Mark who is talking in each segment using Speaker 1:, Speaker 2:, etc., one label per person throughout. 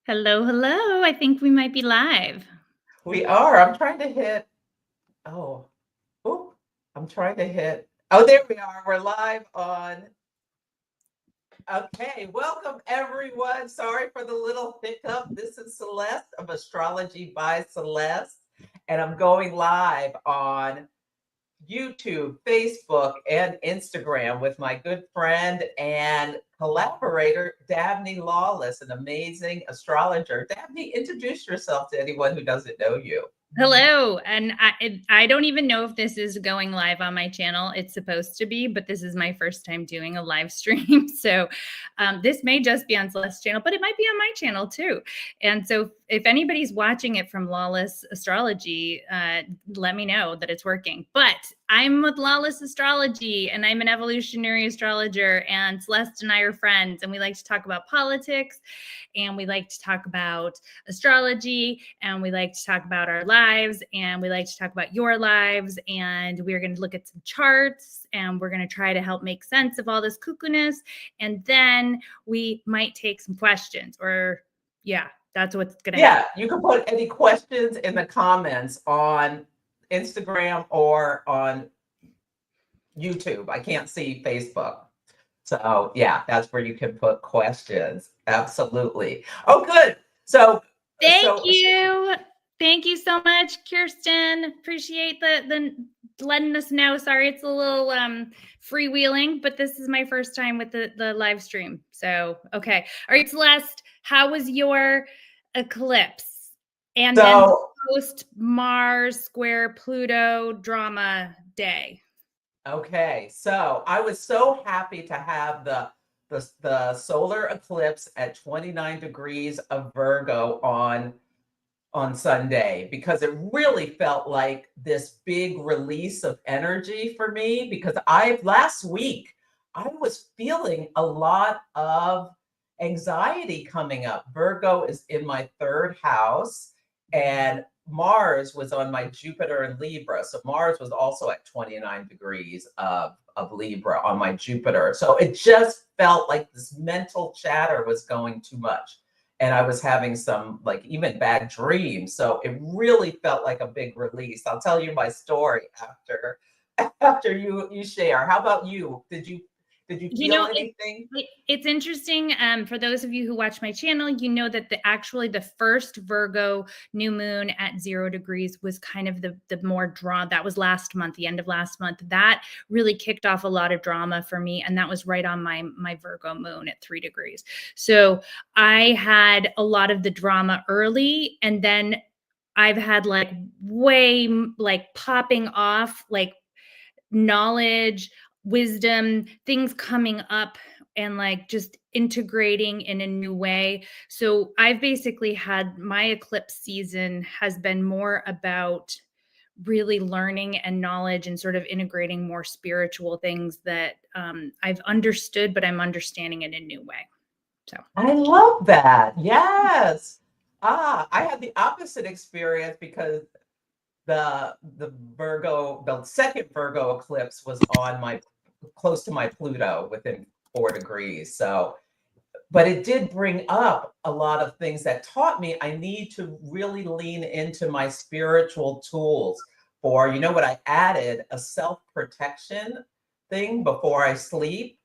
Speaker 1: Hello, hello. I think we might be live.
Speaker 2: We are. I'm trying to hit. Oh, oop. I'm trying to hit. Oh, there we are. We're live on. Okay. Welcome, everyone. Sorry for the little hiccup. This is Celeste of Astrology by Celeste, and I'm going live on YouTube, Facebook, and Instagram with my good friend and collaborator, Dabney Lawless, an amazing astrologer. Dabney, introduce yourself to anyone who doesn't know you.
Speaker 1: Hello. And I don't even know if this is going live on my channel. It's supposed to be, but this is my first time doing a live stream. So this may just be on Celeste's channel, but it might be on my channel too. And so if anybody's watching it from Lawless Astrology, let me know that it's working. But I'm with Lawless Astrology, and I'm an evolutionary astrologer, and Celeste and I are friends, and we like to talk about politics, and we like to talk about astrology, and we like to talk about our lives, and we like to talk about your lives, and we're going to look at some charts, and we're going to try to help make sense of all this cuckoo-ness, and then we might take some questions, or yeah, that's what's going to happen.
Speaker 2: Yeah, you can put any questions in the comments on Instagram or on YouTube. I can't see Facebook. So, yeah, that's where you can put questions. Absolutely. Oh, good. So,
Speaker 1: Thank
Speaker 2: so
Speaker 1: you. Thank you so much, Kirsten. Appreciate the letting us know. Sorry, it's a little freewheeling, but this is my first time with the live stream. So, okay. All right, Celeste, how was your eclipse? And then
Speaker 2: so
Speaker 1: post Mars square Pluto drama day.
Speaker 2: okay. So I was so happy to have the solar eclipse at 29 degrees of Virgo on Sunday because it really felt like this big release of energy for me because I last week I was feeling a lot of anxiety coming up. Virgo is in my third house and Mars was on my Jupiter in Libra. So Mars was also at 29 degrees of Libra on my Jupiter. So it just felt like this mental chatter was going too much and I was having some like even bad dreams. So it really felt like a big release. I'll tell you my story after you share. How about you? Did you feel anything?
Speaker 1: It's interesting. For those of you who watch my channel, you know that actually the first Virgo new moon at 0 degrees was kind of the more drawn. That was last month, the end of last month. That really kicked off a lot of drama for me, and that was right on my Virgo moon at 3 degrees. So I had a lot of the drama early, and then I've had like way like popping off like knowledge, wisdom, things coming up and like just integrating in a new way. So I've basically had my eclipse season has been more about really learning and knowledge and sort of integrating more spiritual things that I've understood, but I'm understanding in a new way. So
Speaker 2: I love that. Yes. I had the opposite experience because the second Virgo eclipse was on my close to my Pluto within 4 degrees. So, but it did bring up a lot of things that taught me I need to really lean into my spiritual tools for, you know what, I added a self-protection thing before I sleep,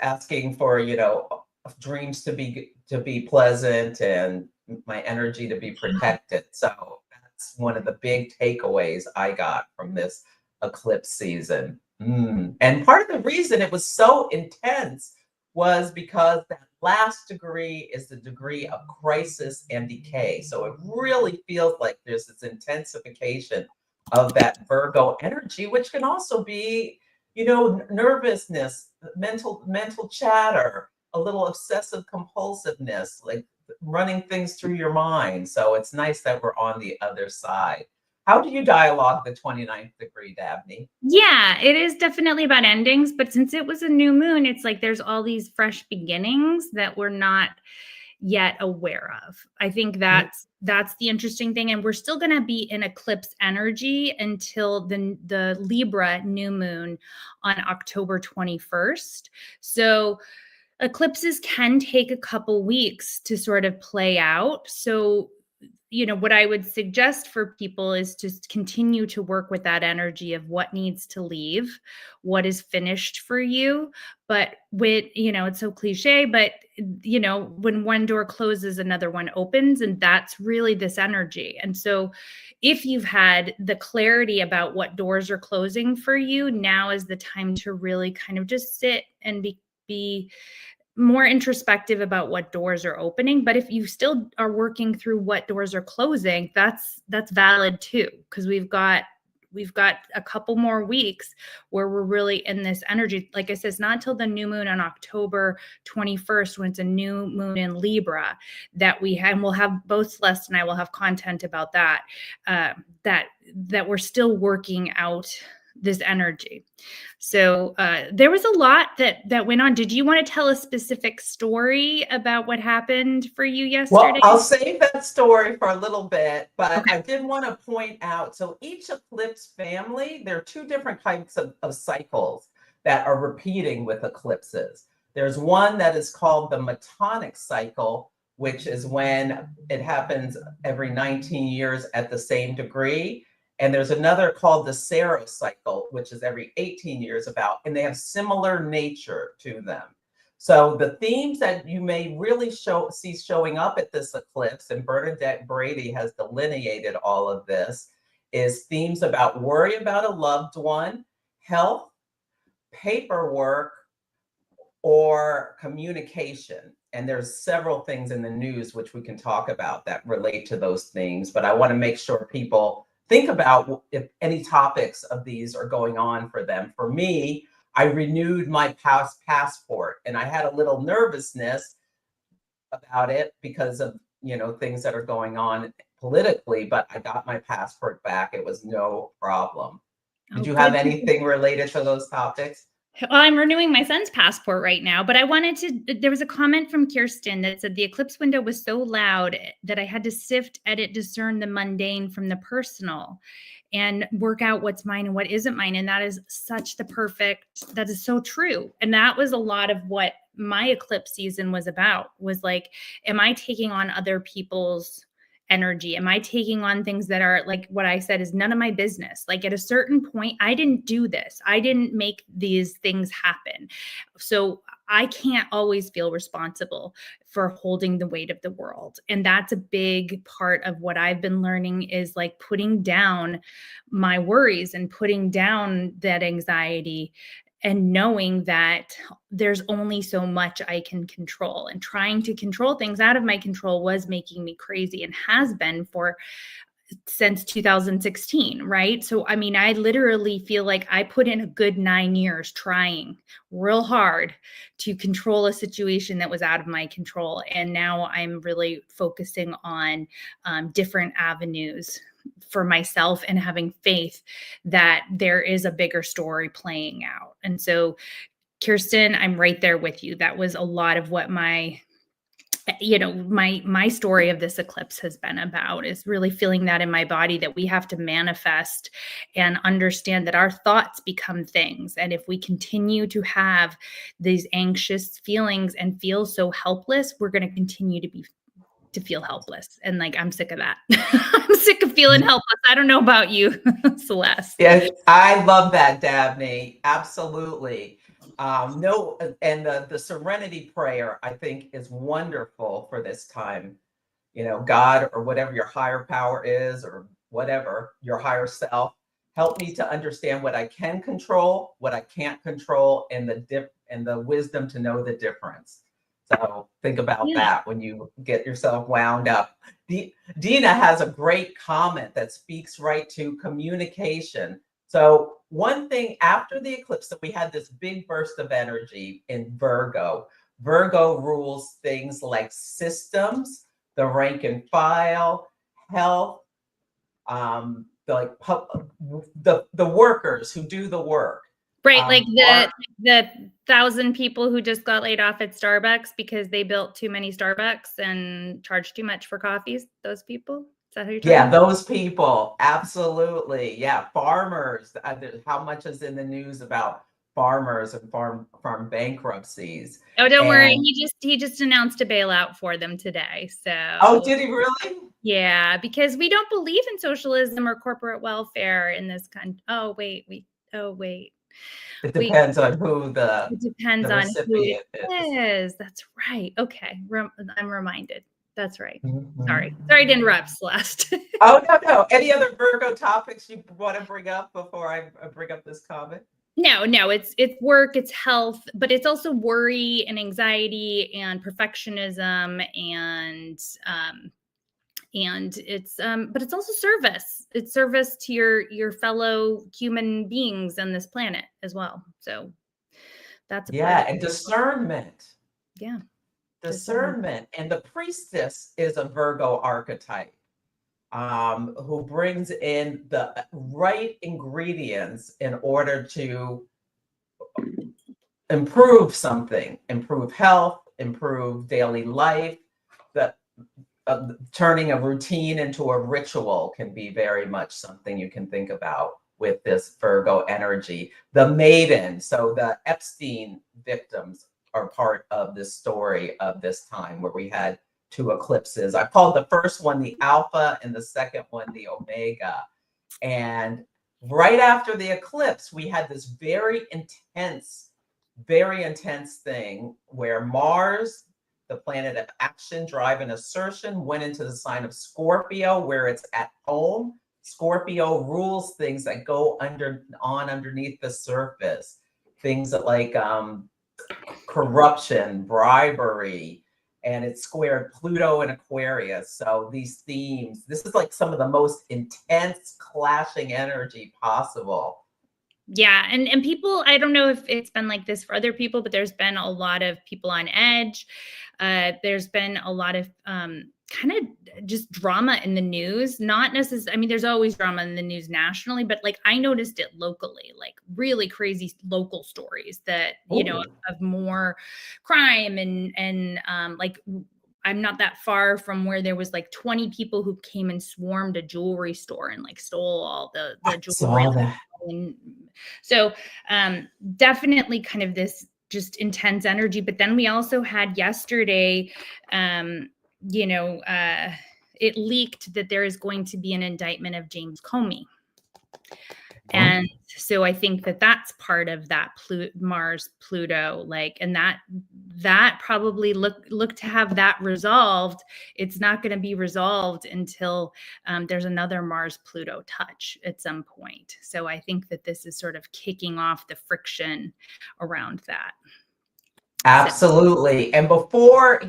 Speaker 2: asking for, dreams to be pleasant and my energy to be protected. So that's one of the big takeaways I got from this eclipse season. And part of the reason it was so intense was because that last degree is the degree of crisis and decay. So it really feels like there's this intensification of that Virgo energy, which can also be, nervousness, mental chatter, a little obsessive compulsiveness, like running things through your mind. So it's nice that we're on the other side. How do you dialogue the 29th degree, Dabney?
Speaker 1: yeah, it is definitely about endings, but since it was a new moon, it's like there's all these fresh beginnings that we're not yet aware of. I think that's the interesting thing, and we're still going to be in eclipse energy until the Libra new moon on October 21st. So eclipses can take a couple weeks to sort of play out. So, what I would suggest for people is to continue to work with that energy of what needs to leave, what is finished for you. But it's so cliche, but when one door closes, another one opens, and that's really this energy. And so if you've had the clarity about what doors are closing for you, now is the time to really kind of just sit and be more introspective about what doors are opening. But if you still are working through what doors are closing, that's valid too, because we've got a couple more weeks where we're really in this energy. Like I said, it's not until the new moon on October 21st, when it's a new moon in Libra, that we'll have, both Celeste and I will have content about that, that we're still working out this energy. So there was a lot that went on. Did you want to tell a specific story about what happened for you yesterday?
Speaker 2: Well, I'll save that story for a little bit, but
Speaker 1: Okay.
Speaker 2: I did want to point out, so each eclipse family, there are two different types of cycles that are repeating with eclipses. There's one that is called the metonic cycle, which is when it happens every 19 years at the same degree. And there's another called the Saros cycle, which is every 18 years about, and they have similar nature to them. So the themes that you may really see showing up at this eclipse, and Bernadette Brady has delineated all of this, is themes about worry about a loved one, health, paperwork, or communication. And there's several things in the news which we can talk about that relate to those things, but I want to make sure people think about if any topics of these are going on for them. For me, I renewed my passport, and I had a little nervousness about it because of things that are going on politically, but I got my passport back. It was no problem. Did you have anything related to those topics?
Speaker 1: Well, I'm renewing my son's passport right now, but there was a comment from Kirsten that said the eclipse window was so loud that I had to sift, edit, discern the mundane from the personal and work out what's mine and what isn't mine. And that is that is so true. And that was a lot of what my eclipse season was about, was like, am I taking on other people's energy? Am I taking on things that are, like what I said, is none of my business? Like at a certain point, I didn't do this. I didn't make these things happen. So I can't always feel responsible for holding the weight of the world. And that's a big part of what I've been learning, is like putting down my worries and putting down that anxiety, and knowing that there's only so much I can control. And trying to control things out of my control was making me crazy, and has been since 2016, right? So, I mean, I literally feel like I put in a good 9 years trying real hard to control a situation that was out of my control. And now I'm really focusing on different avenues for myself, and having faith that there is a bigger story playing out. And so, Kirsten, I'm right there with you. That was a lot of what my story of this eclipse has been about, is really feeling that in my body, that we have to manifest and understand that our thoughts become things. And if we continue to have these anxious feelings and feel so helpless, we're going to continue to feel helpless. And like, I'm sick of that. I'm sick of feeling helpless. I don't know about you, Celeste.
Speaker 2: Yes, I love that, Dabney. Absolutely. No, and the serenity prayer, I think, is wonderful for this time. God, or whatever your higher power is, or whatever your higher self, help me to understand what I can control, what I can't control, and the wisdom to know the difference. So think about that when you get yourself wound up. Dina has a great comment that speaks right to communication. So one thing after the eclipse, that we had this big burst of energy in Virgo. Virgo rules things like systems, the rank and file, health, the workers who do the work.
Speaker 1: Right, like the 1,000 people who just got laid off at Starbucks because they built too many Starbucks and charged too much for coffees. Those people? Is that who you're talking about?
Speaker 2: Those people. Absolutely. Yeah. Farmers. How much is in the news about farmers and farm bankruptcies.
Speaker 1: Oh, don't worry.
Speaker 2: And
Speaker 1: He just announced a bailout for them today.
Speaker 2: oh,
Speaker 1: So
Speaker 2: did he really?
Speaker 1: yeah, because we don't believe in socialism or corporate welfare in this country. Oh wait.
Speaker 2: It
Speaker 1: We
Speaker 2: depends on who
Speaker 1: It depends
Speaker 2: the
Speaker 1: on who
Speaker 2: recipient
Speaker 1: it
Speaker 2: is.
Speaker 1: is. That's right. Okay. I'm reminded. That's right.
Speaker 2: Mhm.
Speaker 1: Sorry to interrupt, Celeste.
Speaker 2: Oh, no, no. Any other Virgo topics you want to bring up before I bring up this comment?
Speaker 1: No, it's work, it's health, but it's also worry and anxiety and perfectionism and it's but it's also service. It's service to your fellow human beings on this planet as well. So that's a part
Speaker 2: Yeah,
Speaker 1: of
Speaker 2: and
Speaker 1: it.
Speaker 2: discernment.
Speaker 1: Yeah. Discernment.
Speaker 2: Discernment. And the priestess is a Virgo archetype, who brings in the right ingredients in order to improve something, improve health, improve daily life. The turning a routine into a ritual can be very much something you can think about with this Virgo energy. The maiden, so the Epstein victims are part of this story of this time where we had two eclipses. I called the first one the Alpha and the second one the Omega. And right after the eclipse, we had this very intense thing where Mars, the planet of action, drive, and assertion, went into the sign of Scorpio, where it's at home. Scorpio rules things that go underneath the surface, things that like corruption, bribery, and it squared Pluto and Aquarius. So these themes, this is like some of the most intense clashing energy possible.
Speaker 1: Yeah, and people, I don't know if it's been like this for other people, but there's been a lot of people on edge. There's been a lot of kind of just drama in the news. Not necessarily, I mean, there's always drama in the news nationally, but like I noticed it locally, like really crazy local stories that, you know,
Speaker 2: Ooh.
Speaker 1: of more crime and like I'm not that far from where there was like 20 people who came and swarmed a jewelry store and like stole all the
Speaker 2: I
Speaker 1: jewelry.
Speaker 2: saw that.
Speaker 1: And so definitely kind of this just intense energy. But then we also had yesterday, you know, it leaked that there is going to be an indictment of James Comey. And so I think that that's part of that Mars Pluto, like, and that probably look to have that resolved. It's not going to be resolved until there's another Mars Pluto touch at some point. So I think that this is sort of kicking off the friction around that.
Speaker 2: Absolutely. And before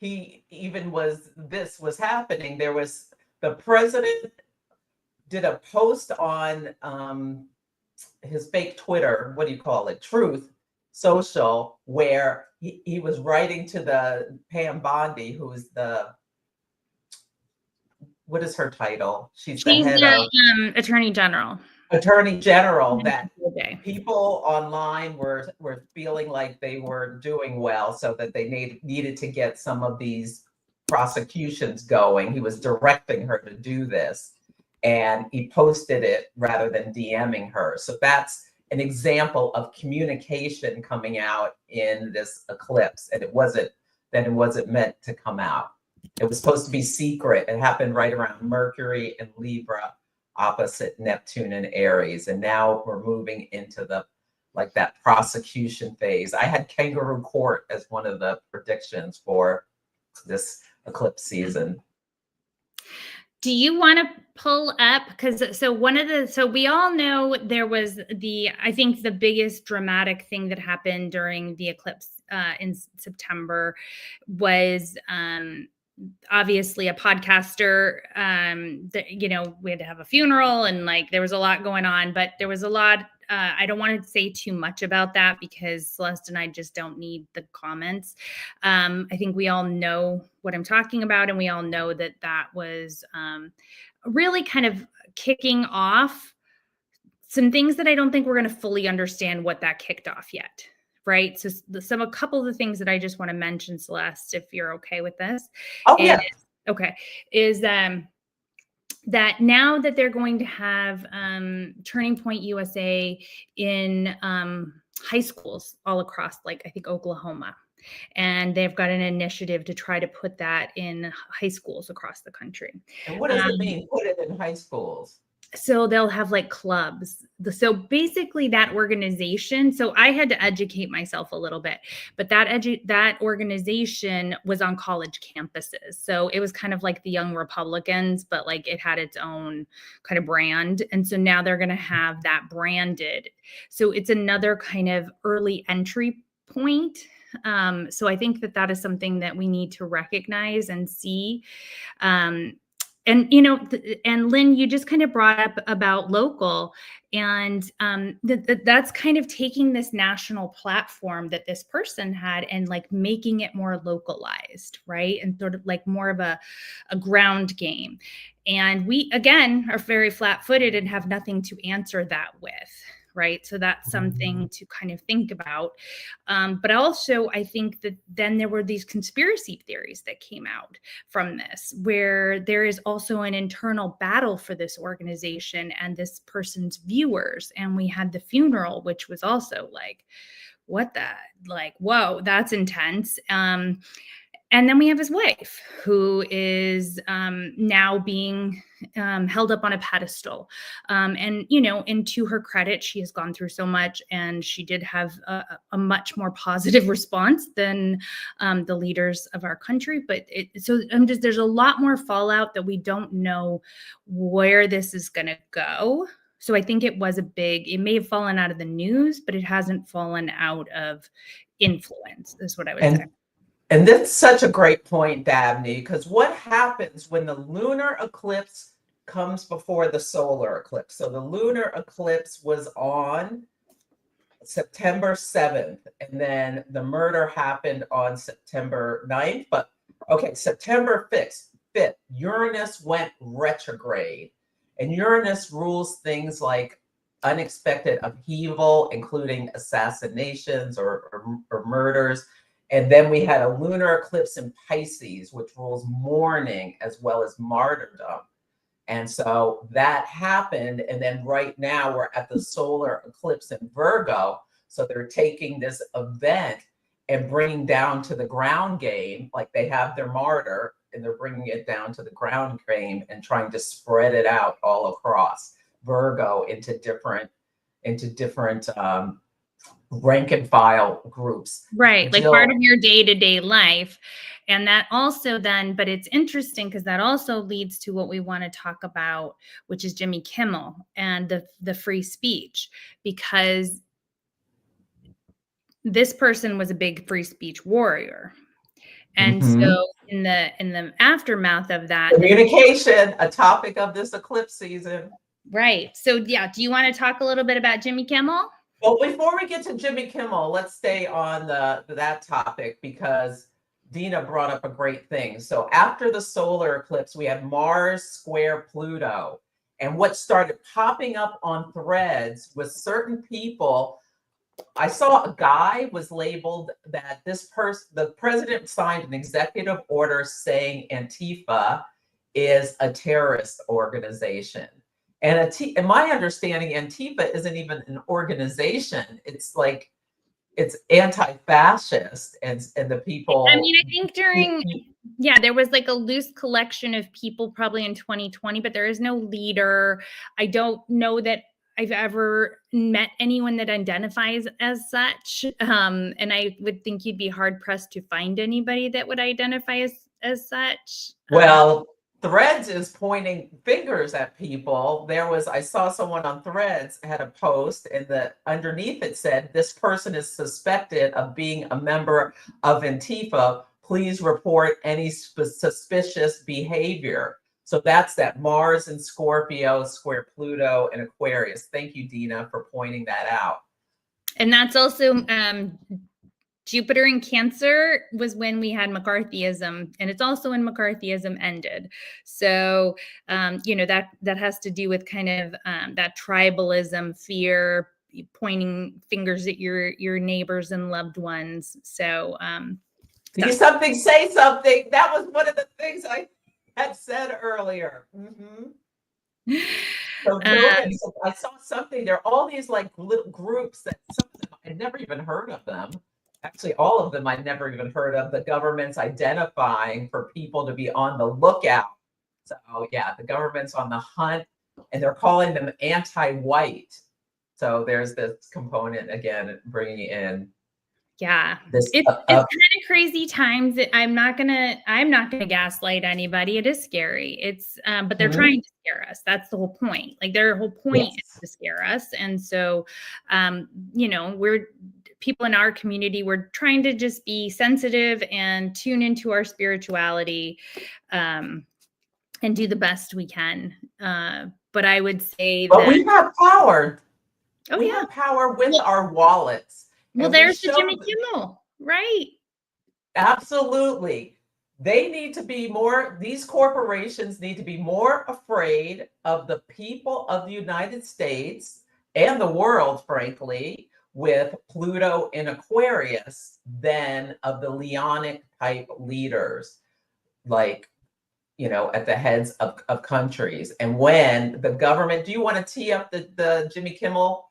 Speaker 2: this was happening, there was the president did a post on his fake Twitter, what do you call it? Truth Social, where he was writing to the Pam Bondi, who's what is her title? She's the
Speaker 1: She's
Speaker 2: head of
Speaker 1: the Attorney General.
Speaker 2: Attorney General, that
Speaker 1: Okay.
Speaker 2: people online were feeling like they were doing well, so that they needed to get some of these prosecutions going. He was directing her to do this, and he posted it rather than DMing her. So that's an example of communication coming out in this eclipse, and it wasn't meant to come out. It was supposed to be secret. It happened right around Mercury and Libra, opposite Neptune and Aries. And now we're moving into that prosecution phase. I had kangaroo court as one of the predictions for this eclipse season.
Speaker 1: Do you want to pull up? Because so we all know there was I think the biggest dramatic thing that happened during the eclipse in September was obviously a podcaster that, you know, we had to have a funeral and like there was a lot going on, but there was a lot. I don't want to say too much about that because Celeste and I just don't need the comments. I think we all know what I'm talking about, and we all know that that was really kind of kicking off some things that I don't think we're going to fully understand what that kicked off yet. Right. So a couple of the things that I just want to mention, Celeste, if you're okay with this.
Speaker 2: Oh, yeah.
Speaker 1: Is that now that they're going to have Turning Point USA in high schools all across, like I think Oklahoma. And they've got an initiative to try to put that in high schools across the country.
Speaker 2: And what does it mean, put it in high schools?
Speaker 1: So they'll have like clubs. So basically that organization, so I had to educate myself a little bit, but that organization was on college campuses. So it was kind of like the Young Republicans, but like it had its own kind of brand. And so now they're going to have that branded. So it's another kind of early entry point. So I think that is something that we need to recognize and see. And and Lynn, you just kind of brought up about local, and that's kind of taking this national platform that this person had and like making it more localized, right? And sort of like more of a ground game. And we again are very flat-footed and have nothing to answer that with. Right. So that's something to kind of think about. But also, I think that then there were these conspiracy theories that came out from this, where there is also an internal battle for this organization and this person's viewers. And we had the funeral, which was also like, what the, like, whoa, that's intense. And then we have his wife, who is now being held up on a pedestal. And, and to her credit, she has gone through so much, and she did have a much more positive response than the leaders of our country. But there's a lot more fallout that we don't know where this is going to go. So I think it may have fallen out of the news, but it hasn't fallen out of influence, is what I would say.
Speaker 2: And that's such a great point, Dabney, because what happens when the lunar eclipse comes before the solar eclipse? So the lunar eclipse was on September 7th, and then the murder happened on September 9th. But okay, September 5th, Uranus went retrograde. And Uranus rules things like unexpected upheaval, including assassinations or murders. And then we had a lunar eclipse in Pisces, which rules mourning as well as martyrdom. And so that happened. And then right now we're at the solar eclipse in Virgo. So they're taking this event and bringing down to the ground game, like they have their martyr, and they're bringing it down to the ground game and trying to spread it out all across Virgo into different rank and file groups.
Speaker 1: Right. Like part of your day-to-day life. And that also then, but it's interesting because that also leads to what we want to talk about, which is Jimmy Kimmel and the free speech, because this person was a big free speech warrior. And so in the aftermath of that,
Speaker 2: communication, a topic of this eclipse season.
Speaker 1: Right. So yeah, do you want to talk a little bit about Jimmy Kimmel?
Speaker 2: Well, before we get to Jimmy Kimmel, let's stay on that topic, because Dina brought up a great thing. So after the solar eclipse, we had Mars square Pluto. And what started popping up on threads was certain people. I saw a guy was labeled that the president signed an executive order saying Antifa is a terrorist organization. And in my understanding, Antifa isn't even an organization. It's like, it's anti-fascist, and the people.
Speaker 1: I mean, I think there was like a loose collection of people probably in 2020, but there is no leader. I don't know that I've ever met anyone that identifies as such. And I would think you'd be hard pressed to find anybody that would identify as such.
Speaker 2: Well, Threads is pointing fingers at people. I saw someone on Threads had a post, and underneath it said, "This person is suspected of being a member of Antifa. Please report any suspicious behavior." So that's that Mars and Scorpio square Pluto and Aquarius. Thank you, Dina, for pointing that out.
Speaker 1: And that's also Jupiter in Cancer was when we had McCarthyism, and it's also when McCarthyism ended. So, that has to do with kind of that tribalism, fear, pointing fingers at your neighbors and loved ones. So,
Speaker 2: do something, say something. That was one of the things I had said earlier. So I saw something. There are all these like little groups that some of them I I'd never even heard of them. Actually, all of them I'd never even heard of. The government's identifying for people to be on the lookout. So yeah, the government's on the hunt, and they're calling them anti-white. So there's this component again, bringing in
Speaker 1: Yeah,
Speaker 2: this
Speaker 1: it's kind of crazy times. I'm not gonna gaslight anybody. It is scary. It's but they're trying to scare us. That's the whole point. Like their whole point is to scare us. And so, you know, we're people in our community. We're trying to just be sensitive and tune into our spirituality, and do the best we can. But I would say
Speaker 2: but
Speaker 1: that
Speaker 2: we have power.
Speaker 1: oh
Speaker 2: We
Speaker 1: yeah,
Speaker 2: have power with our wallets.
Speaker 1: well,
Speaker 2: And we
Speaker 1: there's the
Speaker 2: show
Speaker 1: Jimmy Kimmel, right?
Speaker 2: absolutely. They need to be more, these corporations need to be more afraid of the people of the United States and the world, frankly, with Pluto in Aquarius than of the Leonic type leaders, like, you know, at the heads of countries. And when the government, do you want to tee up the Jimmy Kimmel?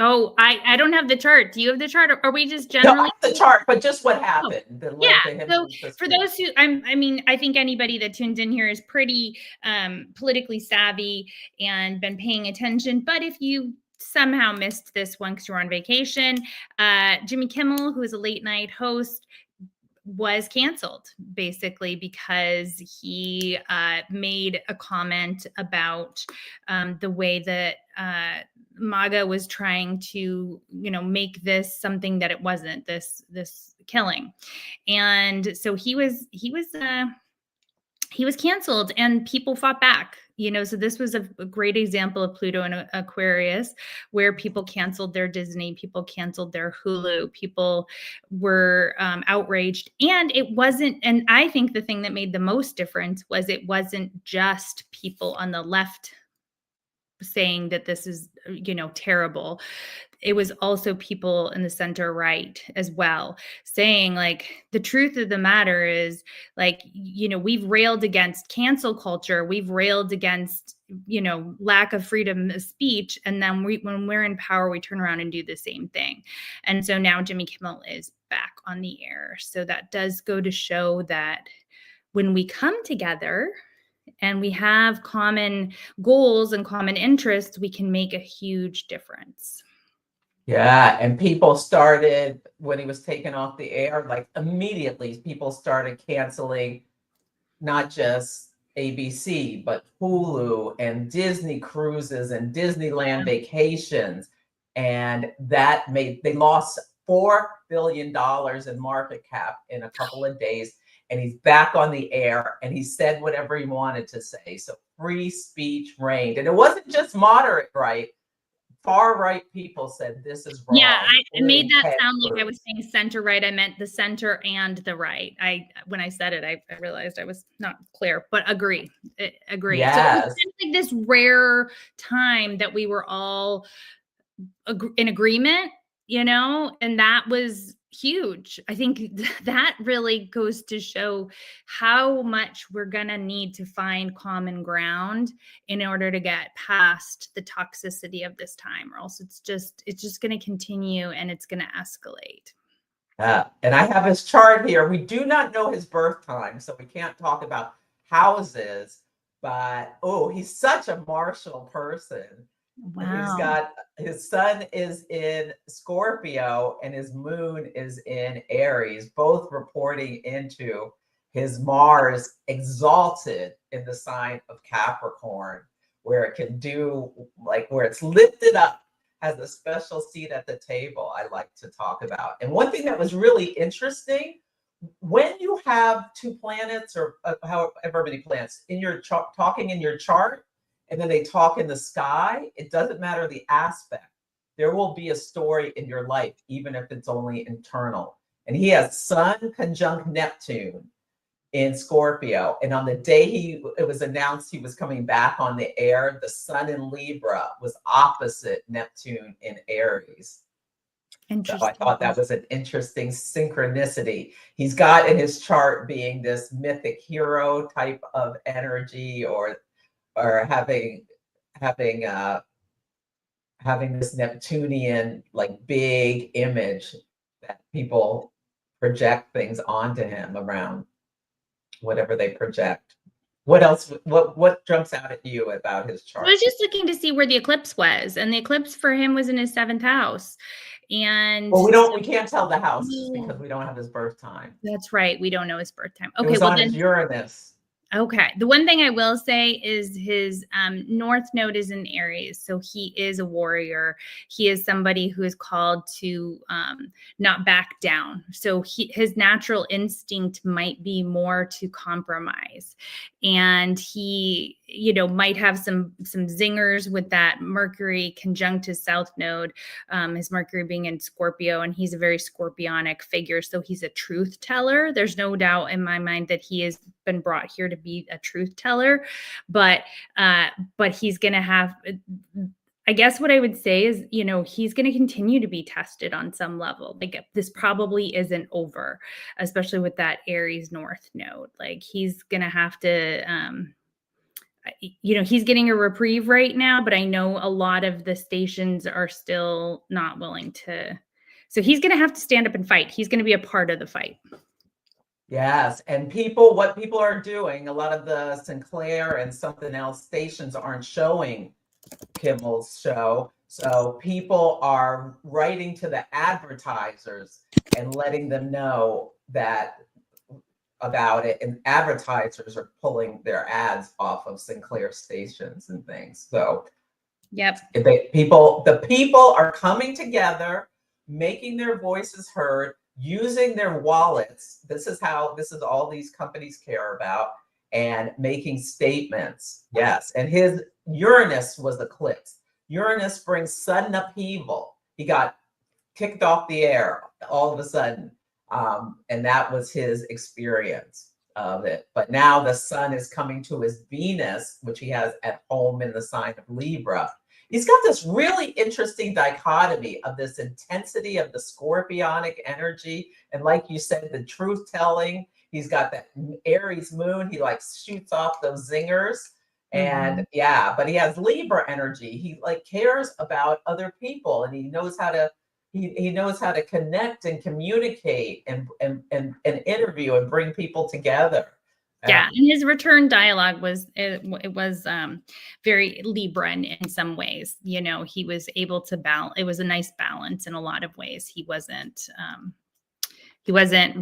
Speaker 1: Oh, I don't have the chart. Do you have the chart? Or are we just
Speaker 2: No, I
Speaker 1: generally
Speaker 2: have the chart, but just what happened that
Speaker 1: yeah.
Speaker 2: led to him.
Speaker 1: So for those who I mean, I think anybody that tunes in here is pretty politically savvy and been paying attention. But if you somehow missed this one because you're on vacation, Jimmy Kimmel, who is a late night host, was canceled basically because he made a comment about the way that MAGA was trying to, you know, make this something that it wasn't, this killing. And so he was canceled and people fought back, you know. So this was a great example of Pluto and Aquarius, where people canceled their Disney, people canceled their Hulu, people were outraged. And it wasn't, and I think the thing that made the most difference was it wasn't just people on the left saying that this is, you know, terrible. It was also people in the center right as well, saying like the truth of the matter is, like, you know, we've railed against cancel culture, we've railed against, you know, lack of freedom of speech, and then when we're in power, we turn around and do the same thing. And so now Jimmy Kimmel is back on the air. So that does go to show that when we come together and we have common goals and common interests, we can make a huge difference.
Speaker 2: Yeah, and people started, when he was taken off the air, like immediately people started canceling not just ABC, but Hulu and Disney cruises and Disneyland vacations. And that they lost $4 billion in market cap in a couple of days. And he's back on the air and he said whatever he wanted to say. So free speech reigned. And it wasn't just moderate right. Far right people said this is wrong.
Speaker 1: Yeah, I made that sound like I was saying center right. I meant the center and the right. When I said it, I realized I was not clear, but agree.
Speaker 2: Yes.
Speaker 1: So it was like this rare time that we were all in agreement, you know, and that was huge. I think that really goes to show how much we're going to need to find common ground in order to get past the toxicity of this time, or else it's just going to continue and it's going to escalate.
Speaker 2: And I have his chart here. We do not know his birth time, so we can't talk about houses, but oh, he's such a martial person.
Speaker 1: Wow.
Speaker 2: He's got, his sun is in Scorpio and his moon is in Aries, both reporting into his Mars exalted in the sign of Capricorn, where it can do, like, where it's lifted up, has a special seat at the table I like to talk about. And one thing that was really interesting, when you have two planets or however many planets in your chart, talking in your chart, and then they talk in the sky, it doesn't matter the aspect. There will be a story in your life, even if it's only internal. And he has Sun conjunct Neptune in Scorpio. And on the day it was announced he was coming back on the air, the Sun in Libra was opposite Neptune in Aries. So I thought that was an interesting synchronicity. He's got in his chart being this mythic hero type of energy, or having having this Neptunian, like, big image that people project things onto him around whatever they project. What else? What jumps out at you about his
Speaker 1: I was
Speaker 2: chart?
Speaker 1: just looking to see where the eclipse was, and the eclipse for him was in his 7th house. And
Speaker 2: Well,
Speaker 1: so,
Speaker 2: we can't tell the houses because we don't have his birth time.
Speaker 1: that's right. We don't know his birth time.
Speaker 2: It
Speaker 1: Okay,
Speaker 2: was
Speaker 1: well
Speaker 2: on his
Speaker 1: then,
Speaker 2: Uranus.
Speaker 1: okay. The one thing I will say is his North Node is in Aries. So he is a warrior. He is somebody who is called to not back down. So his natural instinct might be more to compromise. And he, might have some zingers with that Mercury conjunct his South Node, his Mercury being in Scorpio, and he's a very scorpionic figure. So he's a truth teller. There's no doubt in my mind that he has been brought here to be a truth teller, but he's going to have, I guess what I would say is, he's going to continue to be tested on some level. Like, this probably isn't over, especially with that Aries North Node. Like, he's going to have to, he's getting a reprieve right now, but I know a lot of the stations are still not willing to. So he's going to have to stand up and fight. He's going to be a part of the fight.
Speaker 2: Yes, and what people are doing, a lot of the Sinclair and something else stations aren't showing Kimmel's show. So people are writing to the advertisers and letting them know about it, and advertisers are pulling their ads off of Sinclair stations and things. So
Speaker 1: yep,
Speaker 2: the people are coming together, making their voices heard, using their wallets. This is all these companies care about, and making statements. Yes, and his Uranus was eclipsed. Uranus brings sudden upheaval. He got kicked off the air all of a sudden, and that was his experience of it. But now the sun is coming to his Venus, which he has at home in the sign of Libra. He's got this really interesting dichotomy of this intensity of the scorpionic energy, and like you said, the truth telling. He's got that Aries moon. He like shoots off those zingers. And yeah, but he has Libra energy. He like cares about other people, and he knows how to connect and communicate and interview and bring people together.
Speaker 1: Yeah, and his return dialogue was very Libran in some ways. He was able to balance. It was a nice balance in a lot of ways. He wasn't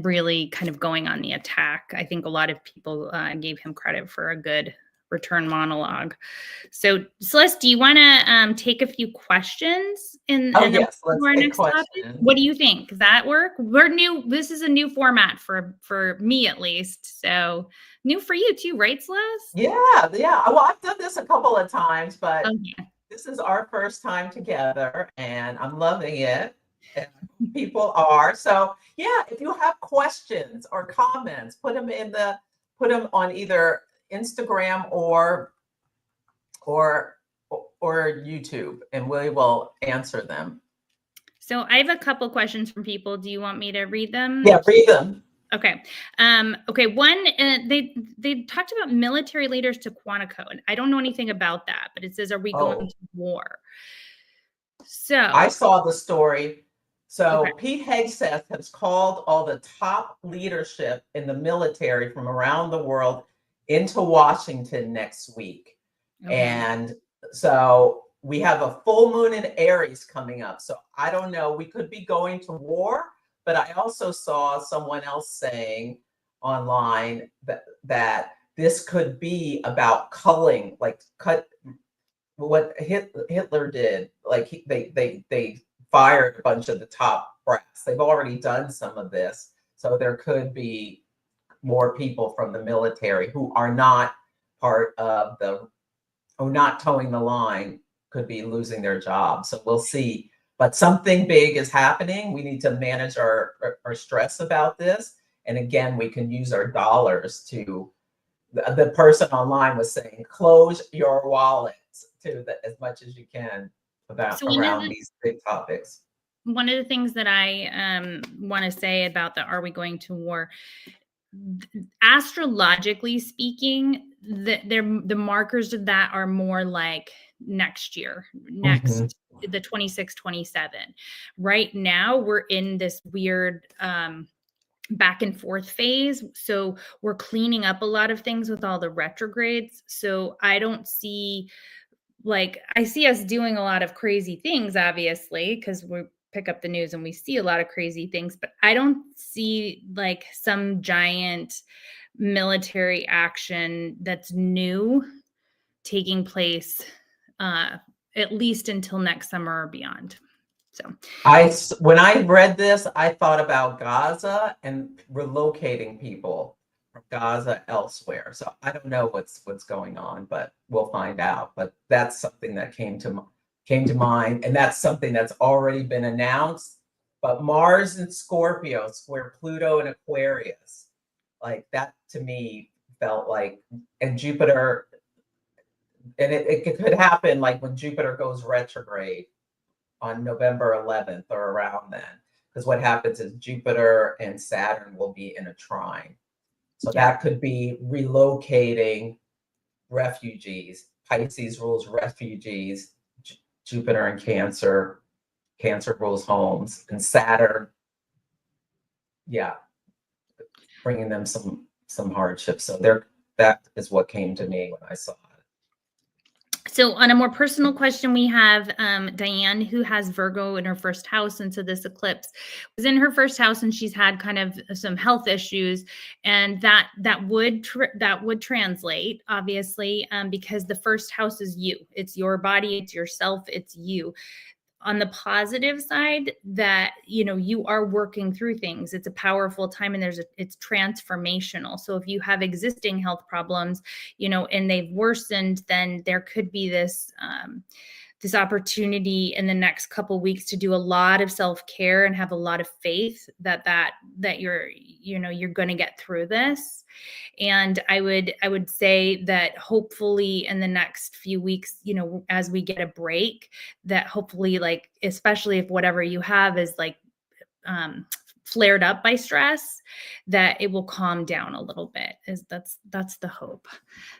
Speaker 1: really kind of going on the attack. I think a lot of people gave him credit for a good return monologue. So, Celeste, do you want to take a few questions?
Speaker 2: Yes, let's take questions.
Speaker 1: Topic? What do you think? Does that work? We're new. This is a new format for me, at least. So new for you too, right, Celeste?
Speaker 2: Yeah. Well, I've done this a couple of times, but this is our first time together, and I'm loving it. And people are. So yeah, if you have questions or comments, put them on either Instagram or YouTube, and we will answer them.
Speaker 1: So I have a couple questions from people. Do you want me to read them?
Speaker 2: Yeah, read them.
Speaker 1: Okay. Okay. One, they talked about military leaders to Quantico, and I don't know anything about that, but it says, "Are we going to war?" So
Speaker 2: I saw the story. So Pete Hegseth has called all the top leadership in the military from around the world into Washington next week. And so we have a full moon in Aries coming up. So I don't know, we could be going to war, but I also saw someone else saying online that this could be about culling, cut what Hitler did. Like they fired a bunch of the top brass. They've already done some of this. So there could be more people from the military who are not part of not towing the line, could be losing their job. So we'll see. But something big is happening. We need to manage our stress about this. And again, we can use our dollars to, the person online was saying, close your wallets to as much as you can around these big topics.
Speaker 1: One of the things that I want to say about the "Are we going to war?" Astrologically speaking, the markers of that are more like next year, next the 26, 27. Right now, we're in this weird back and forth phase. So we're cleaning up a lot of things with all the retrogrades. So I don't see, like, I see us doing a lot of crazy things, obviously, because we pick up the news and we see a lot of crazy things, but I don't see like some giant military action that's new taking place, at least until next summer or beyond. So
Speaker 2: When I read this, I thought about Gaza and relocating people from Gaza elsewhere. So I don't know what's going on, but we'll find out. But that's something that came to mind, and that's something that's already been announced. But Mars and Scorpio square Pluto and Aquarius, like that to me felt like, and Jupiter, and it could happen like when Jupiter goes retrograde on November 11th or around then. Because what happens is Jupiter and Saturn will be in a trine. So that could be relocating refugees. Pisces rules refugees, Jupiter and Cancer rules homes, and Saturn, bringing them some hardships. So that is what came to me when I saw it.
Speaker 1: So on a more personal question, we have Diane, who has Virgo in her first house. And so this eclipse was in her first house, and she's had kind of some health issues, and that would translate, obviously, because the first house is you. It's your body, it's yourself, it's you. On the positive side, that, you know, you are working through things. It's a powerful time, and it's transformational. So if you have existing health problems, you know, and they've worsened, then there could be this this opportunity in the next couple of weeks to do a lot of self-care and have a lot of faith that you're going to get through this. And I would say that hopefully in the next few weeks, you know, as we get a break, that hopefully, like, especially if whatever you have is like flared up by stress, that it will calm down a little bit. That's the hope.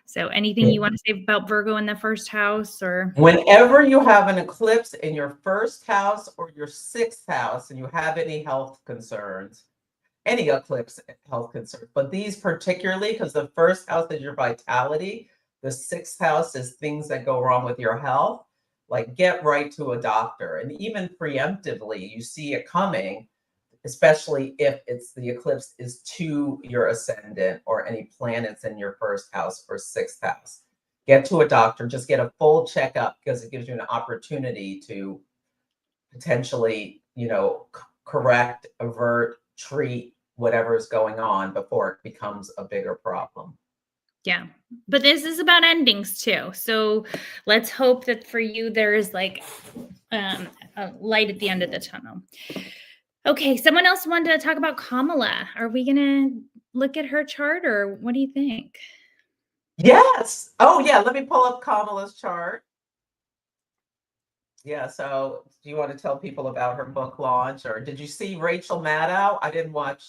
Speaker 1: So anything you want to say about Virgo in the first house? Or
Speaker 2: whenever you have an eclipse in your first house or your sixth house and you have any health concerns, any eclipse health concerns, but these particularly, because the first house is your vitality, the sixth house is things that go wrong with your health, like get right to a doctor. And even preemptively, you see it coming, especially if the eclipse is to your ascendant or any planets in your first house or sixth house. Get to a doctor, just get a full checkup, because it gives you an opportunity to potentially, you know, correct, avert, treat whatever is going on before it becomes a bigger problem.
Speaker 1: Yeah, but this is about endings too. So let's hope that for you there is like a light at the end of the tunnel. Okay, someone else wanted to talk about Kamala. Are we gonna look at her chart, or what do you think?
Speaker 2: Yes. Oh yeah, let me pull up Kamala's chart. Yeah, so do you want to tell people about her book launch, or did you see Rachel Maddow? I didn't watch.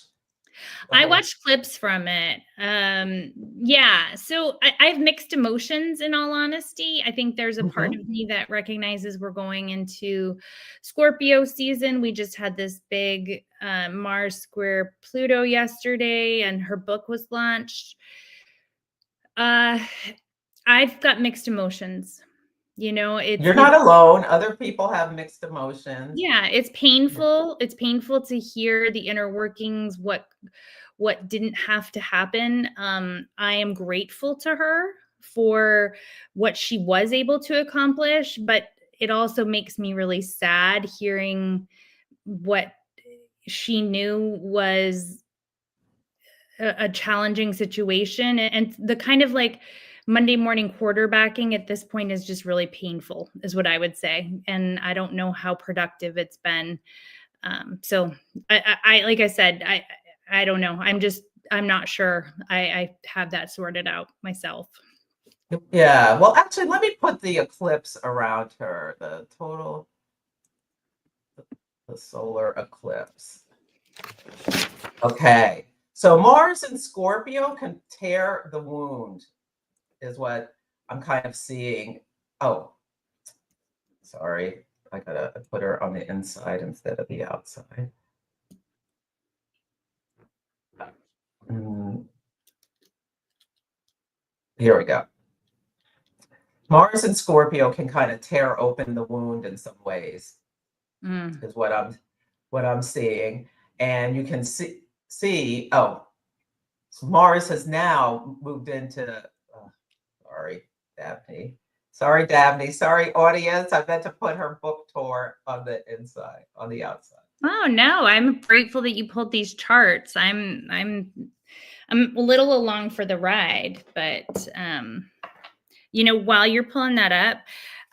Speaker 1: I watched clips from it. Yeah, so I have mixed emotions, in all honesty. I think there's a part of me that recognizes we're going into Scorpio season. We just had this big Mars square Pluto yesterday, and her book was launched. I've got mixed emotions. You know,
Speaker 2: You're not alone. Other people have mixed emotions.
Speaker 1: Yeah, it's painful. It's painful to hear the inner workings, what didn't have to happen. I am grateful to her for what she was able to accomplish, but it also makes me really sad hearing what she knew was a challenging situation, and the kind of like Monday morning quarterbacking at this point is just really painful, is what I would say. And I don't know how productive it's been. So I like I said, I don't know. I'm not sure I have that sorted out myself.
Speaker 2: Yeah, well, actually, let me put the eclipse around her, the solar eclipse. Okay, so Mars in Scorpio can tear the wound, is what I'm kind of seeing. Oh, sorry. I gotta put her on the inside instead of the outside. Mm, Here we go. Mars and Scorpio can kind of tear open the wound in some ways, is what I'm seeing. And you can see oh, so Mars has now moved into sorry, Dabney. Sorry, Dabney. Sorry, audience. I meant to put her book tour on the inside, on the outside.
Speaker 1: Oh no, I'm grateful that you pulled these charts. I'm a little along for the ride, but you know, while you're pulling that up,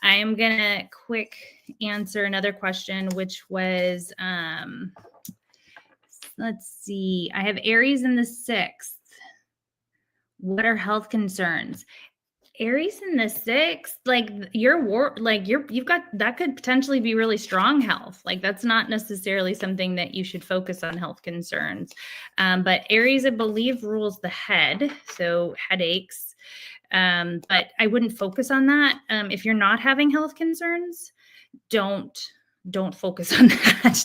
Speaker 1: I am gonna quick answer another question, which was let's see. I have Aries in the 6th. What are health concerns? Aries in the 6th, like you've got that could potentially be really strong health. Like that's not necessarily something that you should focus on health concerns. But Aries, I believe, rules the head, so headaches. But I wouldn't focus on that. If you're not having health concerns, don't focus on that.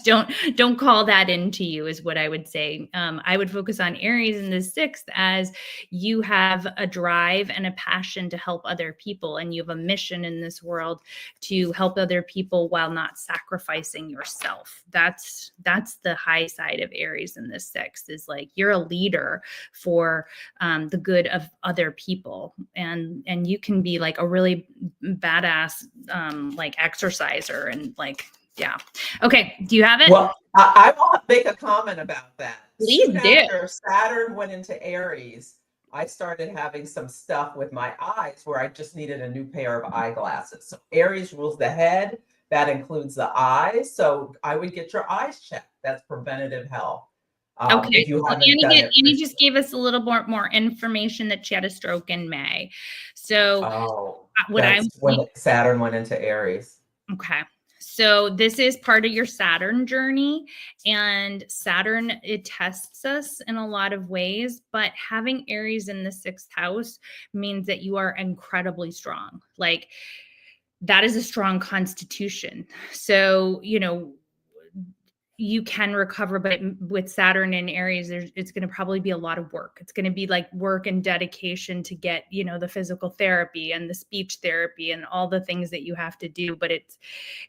Speaker 1: Don't call that into you, is what I would say. I would focus on Aries in the 6th as you have a drive and a passion to help other people, and you have a mission in this world to help other people while not sacrificing yourself. That's the high side of Aries in the 6th, is like you're a leader for the good of other people, and you can be like a really badass like exerciser and like. Yeah. Okay. Do you have it?
Speaker 2: Well, I will make a comment about that.
Speaker 1: Please
Speaker 2: Soon
Speaker 1: do.
Speaker 2: after Saturn went into Aries, I started having some stuff with my eyes where I just needed a new pair of eyeglasses. So Aries rules the head. That includes the eyes. So I would get your eyes checked. That's preventative health.
Speaker 1: Okay.
Speaker 2: If you
Speaker 1: Well,
Speaker 2: haven't done it.
Speaker 1: Annie just gave us a little more information that she had a stroke in May. So
Speaker 2: when Saturn went into Aries.
Speaker 1: Okay. So this is part of your Saturn journey, and Saturn, it tests us in a lot of ways, but having Aries in the 6th house means that you are incredibly strong. Like that is a strong constitution. So, you know, you can recover, but with Saturn in Aries, it's going to probably be a lot of work. It's going to be like work and dedication to get, you know, the physical therapy and the speech therapy and all the things that you have to do. But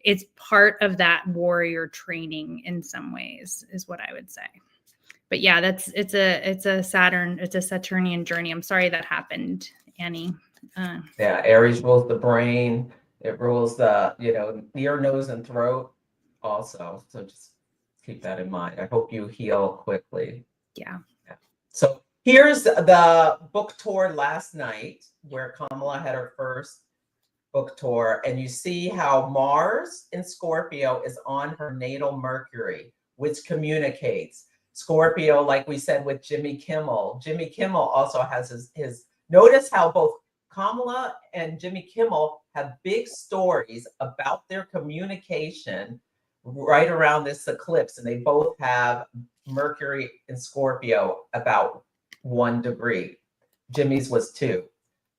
Speaker 1: it's part of that warrior training in some ways, is what I would say. But yeah, it's a Saturnian journey. I'm sorry that happened, Annie.
Speaker 2: Yeah, Aries rules the brain. It rules the, ear, nose, and throat also. So just keep that in mind. I hope you heal quickly.
Speaker 1: Yeah.
Speaker 2: So here's the book tour last night where Kamala had her first book tour. And you see how Mars in Scorpio is on her natal Mercury, which communicates. Scorpio, like we said with Jimmy Kimmel. Jimmy Kimmel also has his notice how both Kamala and Jimmy Kimmel have big stories about their communication right around this eclipse, and they both have Mercury in Scorpio about 1 degree. Jimmy's was 2.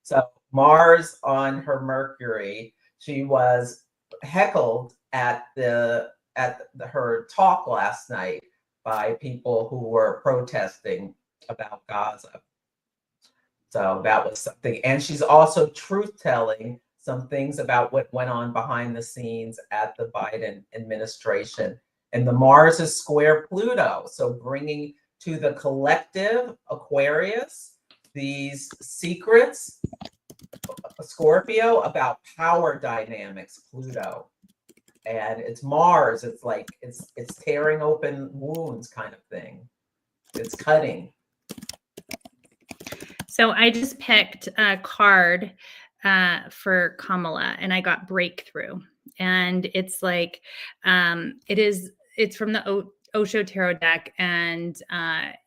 Speaker 2: So Mars on her Mercury, she was heckled at her talk last night by people who were protesting about Gaza. So that was something. And she's also truth-telling some things about what went on behind the scenes at the Biden administration. And the Mars is square Pluto. So bringing to the collective Aquarius these secrets, Scorpio, about power dynamics, Pluto. And it's Mars. It's like, it's tearing open wounds kind of thing. It's cutting.
Speaker 1: So I just picked a card for Kamala, and I got Breakthrough. And it's like, it's from the Osho Tarot deck. And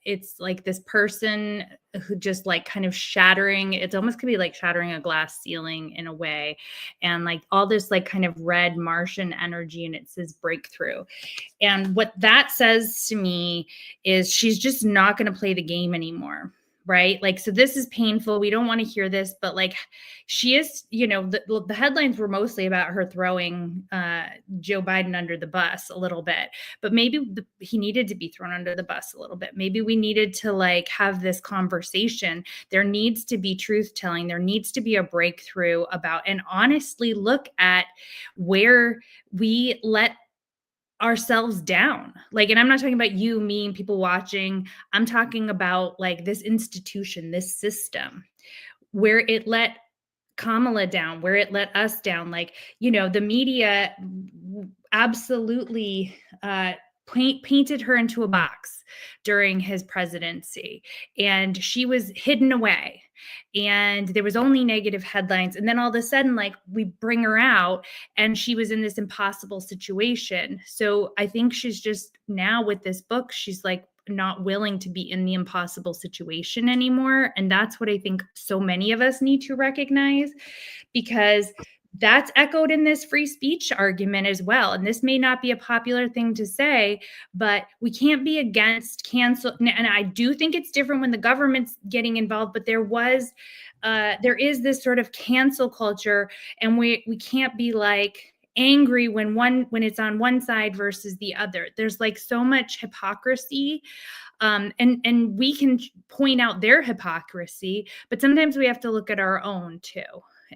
Speaker 1: it's like this person who just like kind of shattering, it's almost could be like shattering a glass ceiling in a way. And like all this like kind of red Martian energy, and it says breakthrough. And what that says to me is she's just not going to play the game anymore. right? Like, so this is painful. We don't want to hear this, but like, she is, you know, the headlines were mostly about her throwing Joe Biden under the bus a little bit, but maybe he needed to be thrown under the bus a little bit. Maybe we needed to like have this conversation. There needs to be truth telling. There needs to be a breakthrough about, and honestly look at where we let ourselves down. Like, and I'm not talking about you, me, and people watching. I'm talking about like this institution, this system, where it let Kamala down, where it let us down. Like, you know, the media absolutely painted her into a box during his presidency, and she was hidden away, and there was only negative headlines. And then all of a sudden, like, we bring her out and she was in this impossible situation. So I think she's just now with this book, she's like not willing to be in the impossible situation anymore. And that's what I think so many of us need to recognize, because that's echoed in this free speech argument as well. And this may not be a popular thing to say, but we can't be against cancel. And I do think it's different when the government's getting involved, but there is this sort of cancel culture, and we can't be like angry when it's on one side versus the other. There's like so much hypocrisy. And we can point out their hypocrisy, but sometimes we have to look at our own too.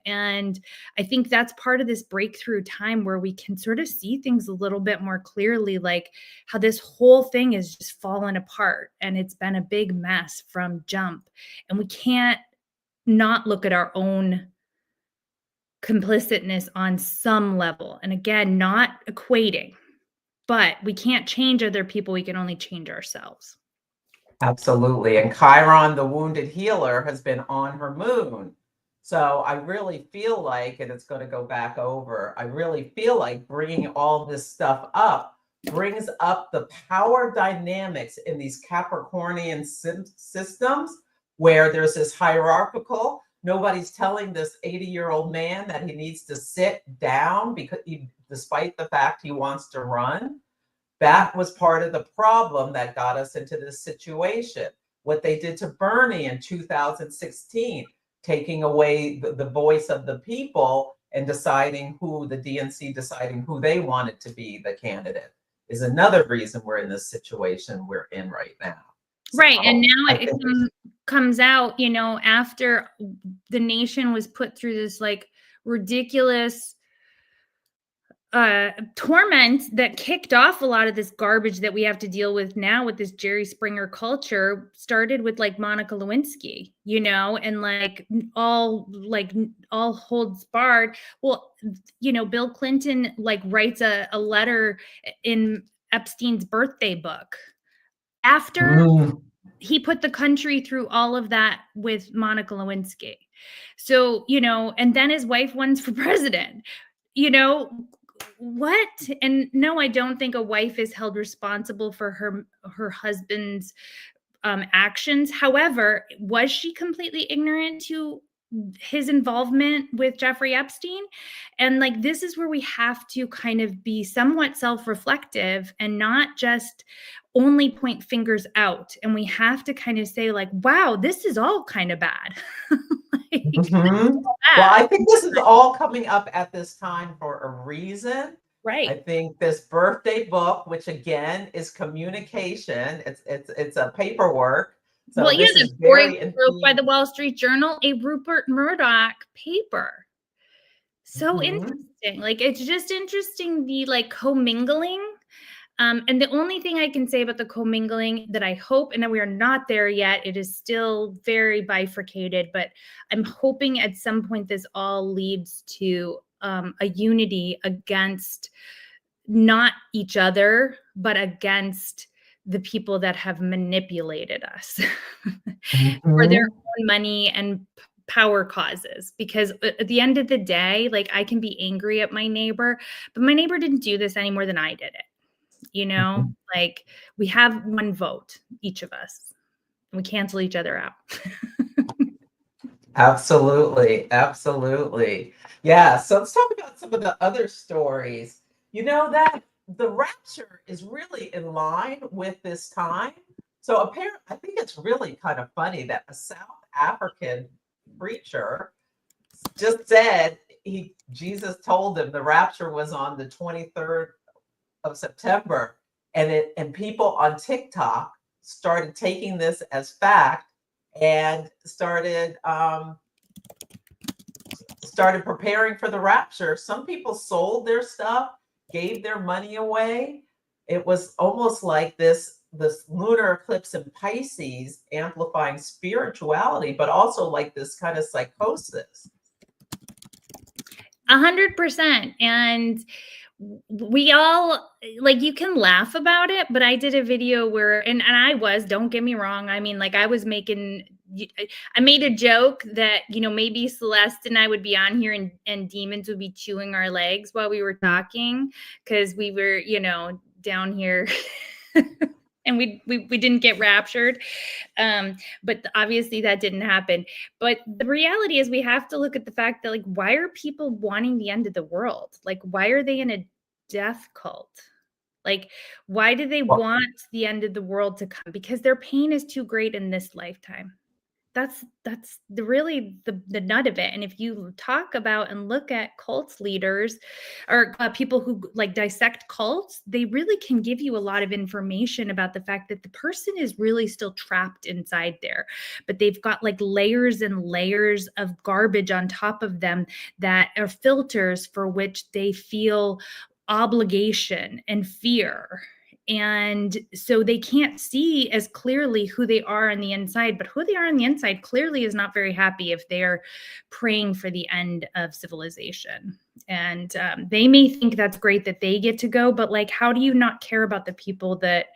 Speaker 1: And I think that's part of this breakthrough time where we can sort of see things a little bit more clearly, like how this whole thing is just fallen apart and it's been a big mess from jump. And we can't not look at our own complicitness on some level. And again, not equating, but we can't change other people. We can only change ourselves.
Speaker 2: Absolutely. And Chiron, the wounded healer, has been on her moon. So I really feel like, and it's going to go back over, I really feel like bringing all this stuff up brings up the power dynamics in these Capricornian systems, where there's this hierarchical. Nobody's telling this 80-year-old man that he needs to sit down because despite the fact he wants to run. That was part of the problem that got us into this situation. What they did to Bernie in 2016, taking away the voice of the people and deciding who the DNC deciding who they wanted to be the candidate, is another reason we're in this situation we're in right now.
Speaker 1: Right. And now it comes out, you know, after the nation was put through this like ridiculous torment that kicked off a lot of this garbage that we have to deal with now with this Jerry Springer culture, started with like Monica Lewinsky, you know, and like all holds barred. Well, you know, Bill Clinton like writes a letter in Epstein's birthday book after he put the country through all of that with Monica Lewinsky. So, you know, and then his wife runs for president, you know. What? And no, I don't think a wife is held responsible for her husband's actions. However, was she completely ignorant to his involvement with Jeffrey Epstein? And like, this is where we have to kind of be somewhat self-reflective and not just only point fingers out. And we have to kind of say like, wow, this is all kind of bad.
Speaker 2: Well, I think this is all coming up at this time for a reason.
Speaker 1: Right.
Speaker 2: I think this birthday book, which again is communication, it's a paperwork. So
Speaker 1: well, yeah,
Speaker 2: the
Speaker 1: story wrote by the Wall Street Journal, a Rupert Murdoch paper. So interesting. Like, it's just interesting, the like commingling. And the only thing I can say about the commingling that I hope, and that we are not there yet, it is still very bifurcated, but I'm hoping at some point this all leads to a unity against not each other, but against the people that have manipulated us for their own money and power causes. Because at the end of the day, like, I can be angry at my neighbor, but my neighbor didn't do this any more than I did it. You know, like, we have one vote, each of us. We cancel each other out.
Speaker 2: Absolutely. Absolutely. Yeah. So let's talk about some of the other stories. You know, that the rapture is really in line with this time. So apparently, I think it's really kind of funny that a South African preacher just said Jesus told him the rapture was on the 23rd of September, and people on TikTok started taking this as fact and started preparing for the rapture. Some people sold their stuff, gave their money away. It was almost like this lunar eclipse in Pisces amplifying spirituality, but also like this kind of psychosis.
Speaker 1: 100%. And we all, like, you can laugh about it, but I did a video where, and don't get me wrong, I mean, like, I made a joke that, maybe Celeste and I would be on here and demons would be chewing our legs while we were talking, because we were, down here and we didn't get raptured. But obviously that didn't happen. But the reality is we have to look at the fact that, like, why are people wanting the end of the world? Like, why are they in a death cult? Like, why do they want the end of the world to come? Because their pain is too great in this lifetime. That's really the nut of it. And if you talk about and look at cult leaders or people who like dissect cults, they really can give you a lot of information about the fact that the person is really still trapped inside there, but they've got like layers and layers of garbage on top of them that are filters for which they feel obligation and fear. And so they can't see as clearly who they are on the inside, but who they are on the inside clearly is not very happy if they're praying for the end of civilization. And they may think that's great that they get to go, but like, how do you not care about the people that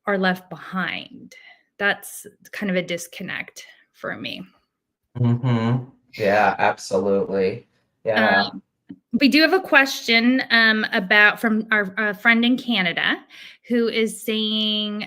Speaker 1: are left behind? That's kind of a disconnect for me.
Speaker 2: Mm-hmm. Yeah, absolutely. Yeah.
Speaker 1: We do have a question from our friend in Canada who is saying,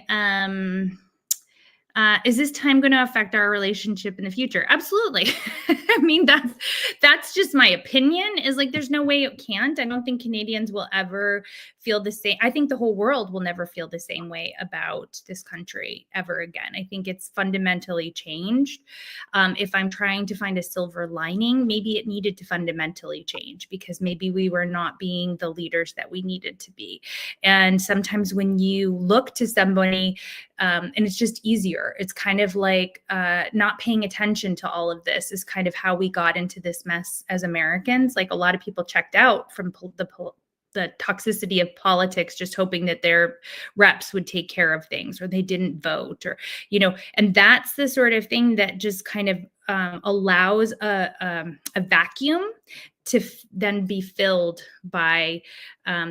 Speaker 1: is this time going to affect our relationship in the future? Absolutely. I mean, that's just my opinion, is like, there's no way it can't. I don't think Canadians will ever feel the same. I think the whole world will never feel the same way about this country ever again. I think it's fundamentally changed. If I'm trying to find a silver lining, maybe it needed to fundamentally change because maybe we were not being the leaders that we needed to be. And sometimes when you look to somebody, and it's just easier, it's kind of like not paying attention to all of this is kind of how we got into this mess as Americans. Like, a lot of people checked out from the toxicity of politics, just hoping that their reps would take care of things, or they didn't vote, or, and that's the sort of thing that just kind of allows a vacuum to then be filled by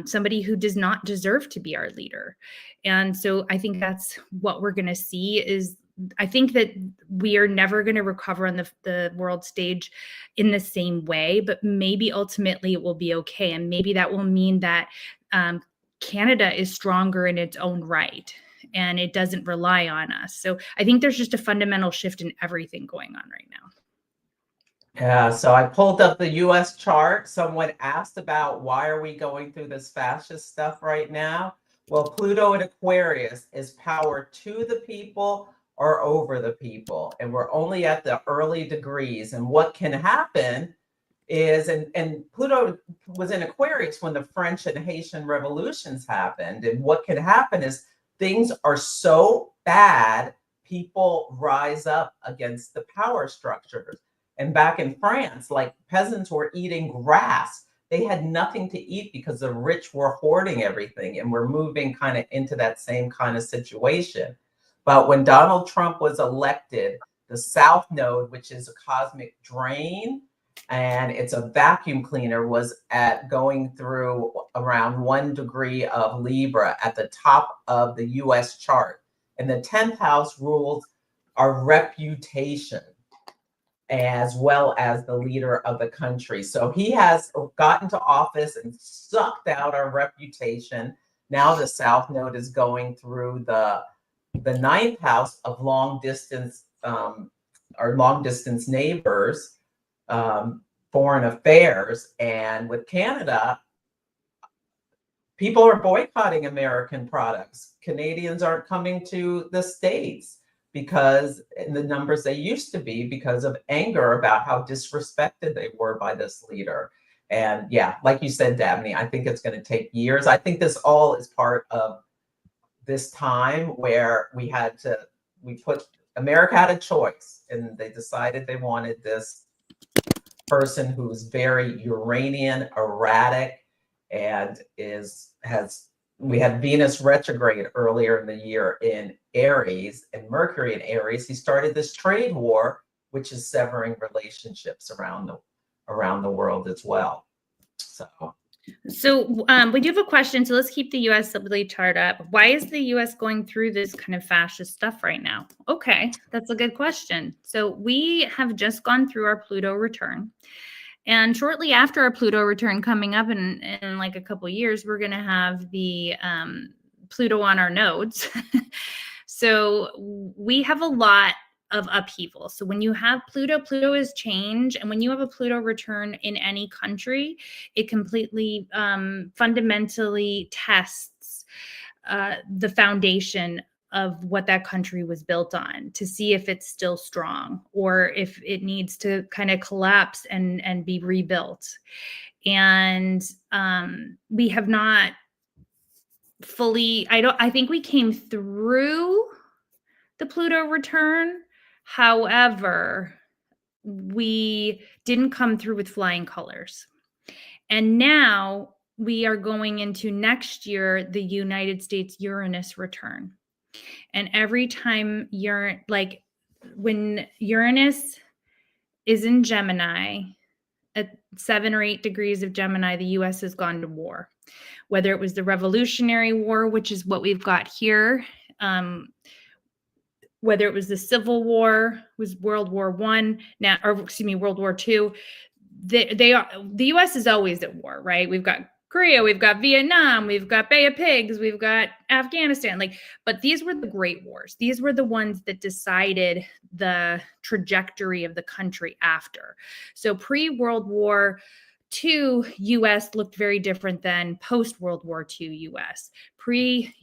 Speaker 1: somebody who does not deserve to be our leader. And so I think that's what we're going to see is, I think that we are never going to recover on the world stage in the same way, but maybe ultimately it will be okay. And maybe that will mean that Canada is stronger in its own right and it doesn't rely on us. So I think there's just a fundamental shift in everything going on right now.
Speaker 2: Yeah, so I pulled up the US chart. Someone asked about why are we going through this fascist stuff right now? Well, Pluto in Aquarius is power to the people or over the people. And we're only at the early degrees. And what can happen is, and Pluto was in Aquarius when the French and Haitian revolutions happened. And what can happen is things are so bad, people rise up against the power structures. And back in France, like, peasants were eating grass. They had nothing to eat because the rich were hoarding everything. And we're moving kind of into that same kind of situation. But when Donald Trump was elected, the South Node, which is a cosmic drain, and it's a vacuum cleaner, was going through around 1 degree of Libra at the top of the US chart. And the 10th house rules our reputation as well as the leader of the country. So he has gotten to office and sucked out our reputation. Now the South Node is going through the 9th house of long distance, our long distance neighbors, foreign affairs. And with Canada, people are boycotting American products. Canadians aren't coming to the States because in the numbers they used to be, because of anger about how disrespected they were by this leader. And yeah, like you said, Dabney, I think it's going to take years. I think this all is part of this time where America had a choice, and they decided they wanted this person who's very Uranian, erratic, and we had Venus retrograde earlier in the year in Aries and Mercury in Aries. He started this trade war, which is severing relationships around the world as well.
Speaker 1: So we do have a question. So let's keep the U.S. stability chart up. Why is the U.S. going through this kind of fascist stuff right now? Okay, that's a good question. So we have just gone through our Pluto return. And shortly after our Pluto return coming up in like a couple of years, we're going to have the Pluto on our nodes. So we have a lot of upheaval. So when you have Pluto, Pluto is change. And when you have a Pluto return in any country, it completely fundamentally tests the foundation of what that country was built on, to see if it's still strong or if it needs to kind of collapse and be rebuilt. And we have not fully, I think we came through the Pluto return. However, we didn't come through with flying colors. And now we are going into next year, the United States Uranus return. And every time when Uranus is in Gemini, at 7 or 8 degrees of Gemini, the US has gone to war. Whether it was the Revolutionary War, which is what we've got here, whether it was the Civil War, was World War I, now, or excuse me, World War II. The US is always at war, right? We've got Korea, we've got Vietnam, we've got Bay of Pigs, we've got Afghanistan. But these were the great wars. These were the ones that decided the trajectory of the country after. So pre-World War II US looked very different than post-World War II US. Pre-Civil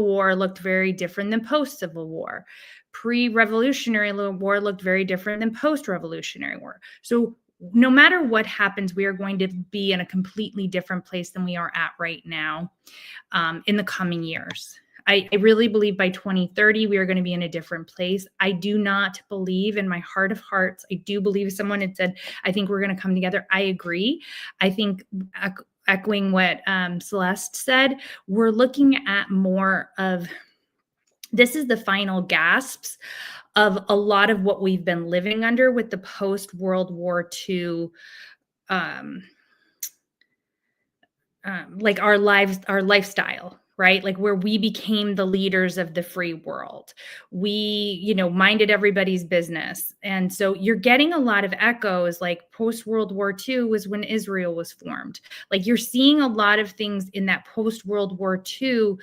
Speaker 1: War looked very different than post-Civil War. Pre-Revolutionary War looked very different than post-Revolutionary War. So no matter what happens, we are going to be in a completely different place than we are at right now in the coming years. I really believe by 2030, we are going to be in a different place. I do not believe, in my heart of hearts, I do believe someone had said, I think we're going to come together. I agree. I think echoing what Celeste said, we're looking at more of, this is the final gasps of a lot of what we've been living under with the post-World War II, like our lifestyle, right? Like where we became the leaders of the free world. We, minded everybody's business. And so you're getting a lot of echoes, like post-World War II was when Israel was formed. Like you're seeing a lot of things in that post-World War II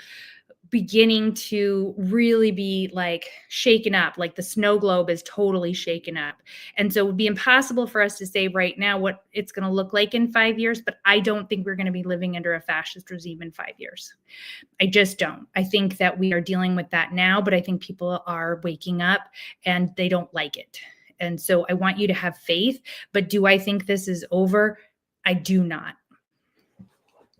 Speaker 1: beginning to really be like shaken up, like the snow globe is totally shaken up. And so it would be impossible for us to say right now what it's going to look like in 5 years, but I don't think we're going to be living under a fascist regime in 5 years. I just don't. I think that we are dealing with that now, but I think people are waking up and they don't like it. And so I want you to have faith, but do I think this is over? I do not.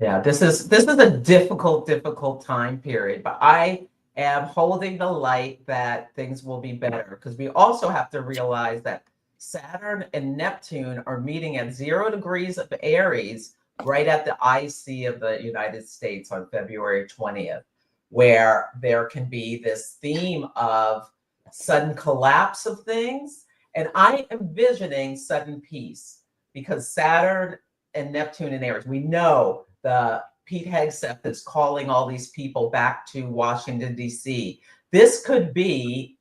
Speaker 2: Yeah, this is a difficult time period, but I am holding the light that things will be better, because we also have to realize that Saturn and Neptune are meeting at 0 degrees of Aries right at the IC of the United States on February 20th, where there can be this theme of sudden collapse of things. And I am visioning sudden peace, because Saturn and Neptune in Aries, we know the Pete Hegseth is calling all these people back to Washington, D.C. This could be,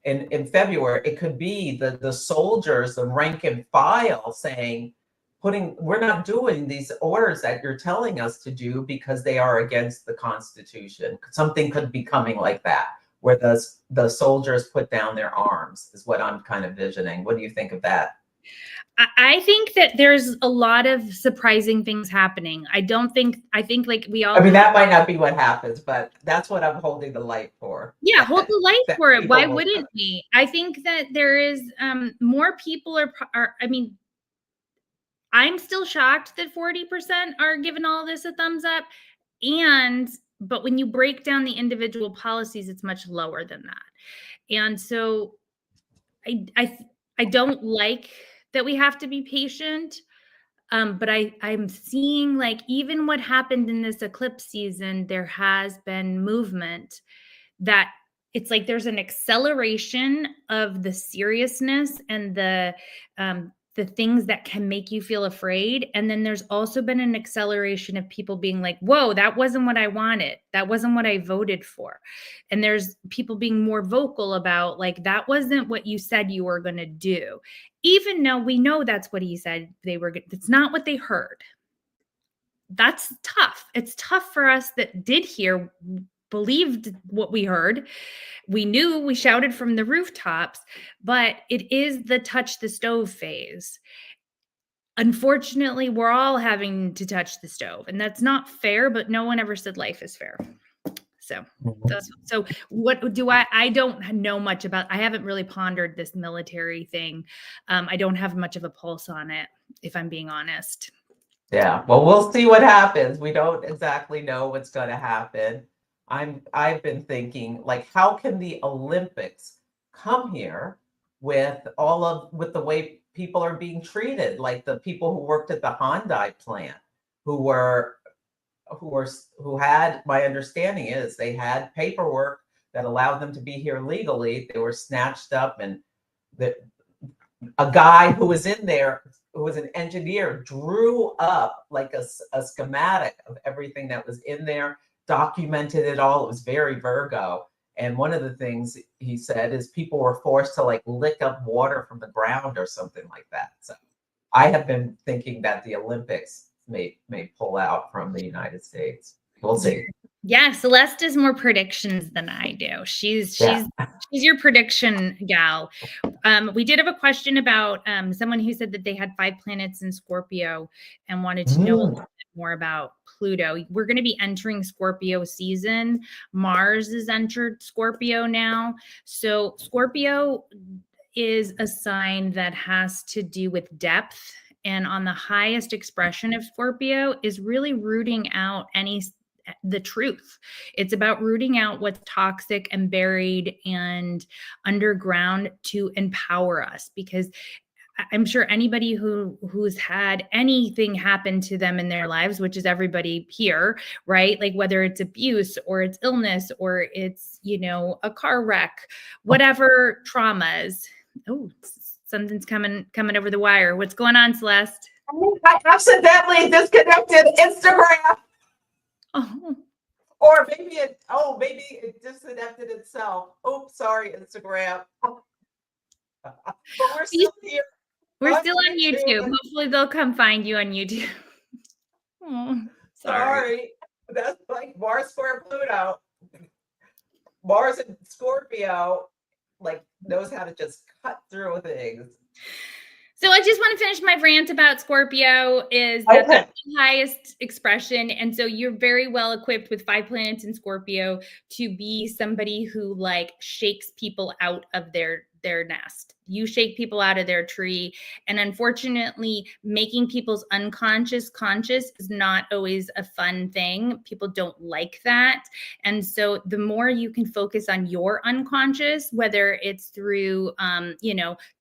Speaker 2: in February, it could be the soldiers, the rank and file saying, we're not doing these orders that you're telling us to do because they are against the Constitution. Something could be coming like that, where the soldiers put down their arms, is what I'm kind of visioning. What do you think of that?
Speaker 1: I think that there's a lot of surprising things happening. I think like we all
Speaker 2: I mean,
Speaker 1: have.
Speaker 2: that might not be what happens, but that's what I'm holding the light for.
Speaker 1: Yeah, hold the light
Speaker 2: That
Speaker 1: for it.
Speaker 2: people
Speaker 1: Why
Speaker 2: will
Speaker 1: wouldn't we? I think that there is more people are I mean, I'm still shocked that 40% are giving all this a thumbs up. But when you break down the individual policies, it's much lower than that. And so I don't like that we have to be patient. But I'm seeing like even what happened in this eclipse season, there has been movement that it's like there's an acceleration of the seriousness and the things that can make you feel afraid. And then there's also been an acceleration of people being like, whoa, that wasn't what I wanted. That wasn't what I voted for. And there's people being more vocal about like, that wasn't what you said you were going to do. Even though we know that's what he said they were, it's not what they heard. That's tough. It's tough for us that did hear, believed what we heard. We knew, we shouted from the rooftops, but it is the touch the stove phase. Unfortunately, we're all having to touch the stove, and that's not fair, but no one ever said life is fair. So what do I don't know much about, I haven't really pondered this military thing. I don't have much of a pulse on it, if I'm being honest.
Speaker 2: Yeah, well, we'll see what happens. We don't exactly know what's going to happen. I've been thinking, like, how can the Olympics come here with with the way people are being treated, like the people who worked at the Hyundai plant, who were who had, my understanding is they had paperwork that allowed them to be here legally. They were snatched up, and the a guy who was in there, who was an engineer, drew up like a schematic of everything that was in there, documented it all. It was very Virgo. And one of the things he said is people were forced to like lick up water from the ground or something like that. So I have been thinking that the Olympics may pull out from the United States. We'll see.
Speaker 1: Yeah, Celeste does more predictions than I do. She's your prediction gal. We did have a question about someone who said that they had 5 planets in Scorpio and wanted to know a little bit more about Pluto. We're going to be entering Scorpio season. Mars has entered Scorpio now. So Scorpio is a sign that has to do with depth. And on the highest expression of Scorpio is really rooting out the truth. It's about rooting out what's toxic and buried and underground to empower us, because I'm sure anybody who's had anything happen to them in their lives, which is everybody here, right? Like whether it's abuse or it's illness or it's, a car wreck, whatever traumas. Oh, something's coming over the wire. What's going on, Celeste?
Speaker 2: I accidentally disconnected Instagram.
Speaker 1: Oh.
Speaker 2: Or maybe it disconnected itself. Oops, sorry, Instagram. But we're still here.
Speaker 1: We're still on YouTube. Hopefully they'll come find you on YouTube. Oh, sorry.
Speaker 2: That's like Mars square Pluto. Mars and Scorpio like knows how to just cut through things.
Speaker 1: So I just want to finish my rant about Scorpio is that that's the highest expression. And so you're very well equipped with 5 planets in Scorpio to be somebody who like shakes people out of their nest. You shake people out of their tree. And unfortunately, making people's unconscious conscious is not always a fun thing. People don't like that. And so the more you can focus on your unconscious, whether it's through,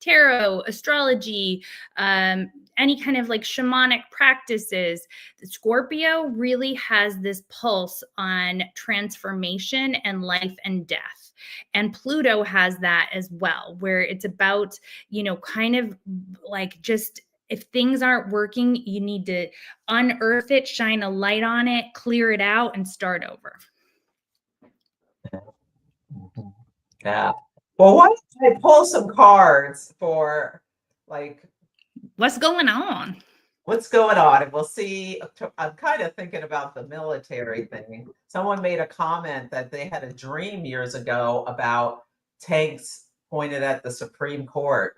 Speaker 1: tarot, astrology, any kind of like shamanic practices, the Scorpio really has this pulse on transformation and life and death. And Pluto has that as well, where it's about, kind of like just if things aren't working, you need to unearth it, shine a light on it, clear it out, and start over.
Speaker 2: Yeah. Well, why don't I pull some cards for like
Speaker 1: what's going on?
Speaker 2: And we'll see. I'm kind of thinking about the military thing. Someone made a comment that they had a dream years ago about tanks pointed at the Supreme Court.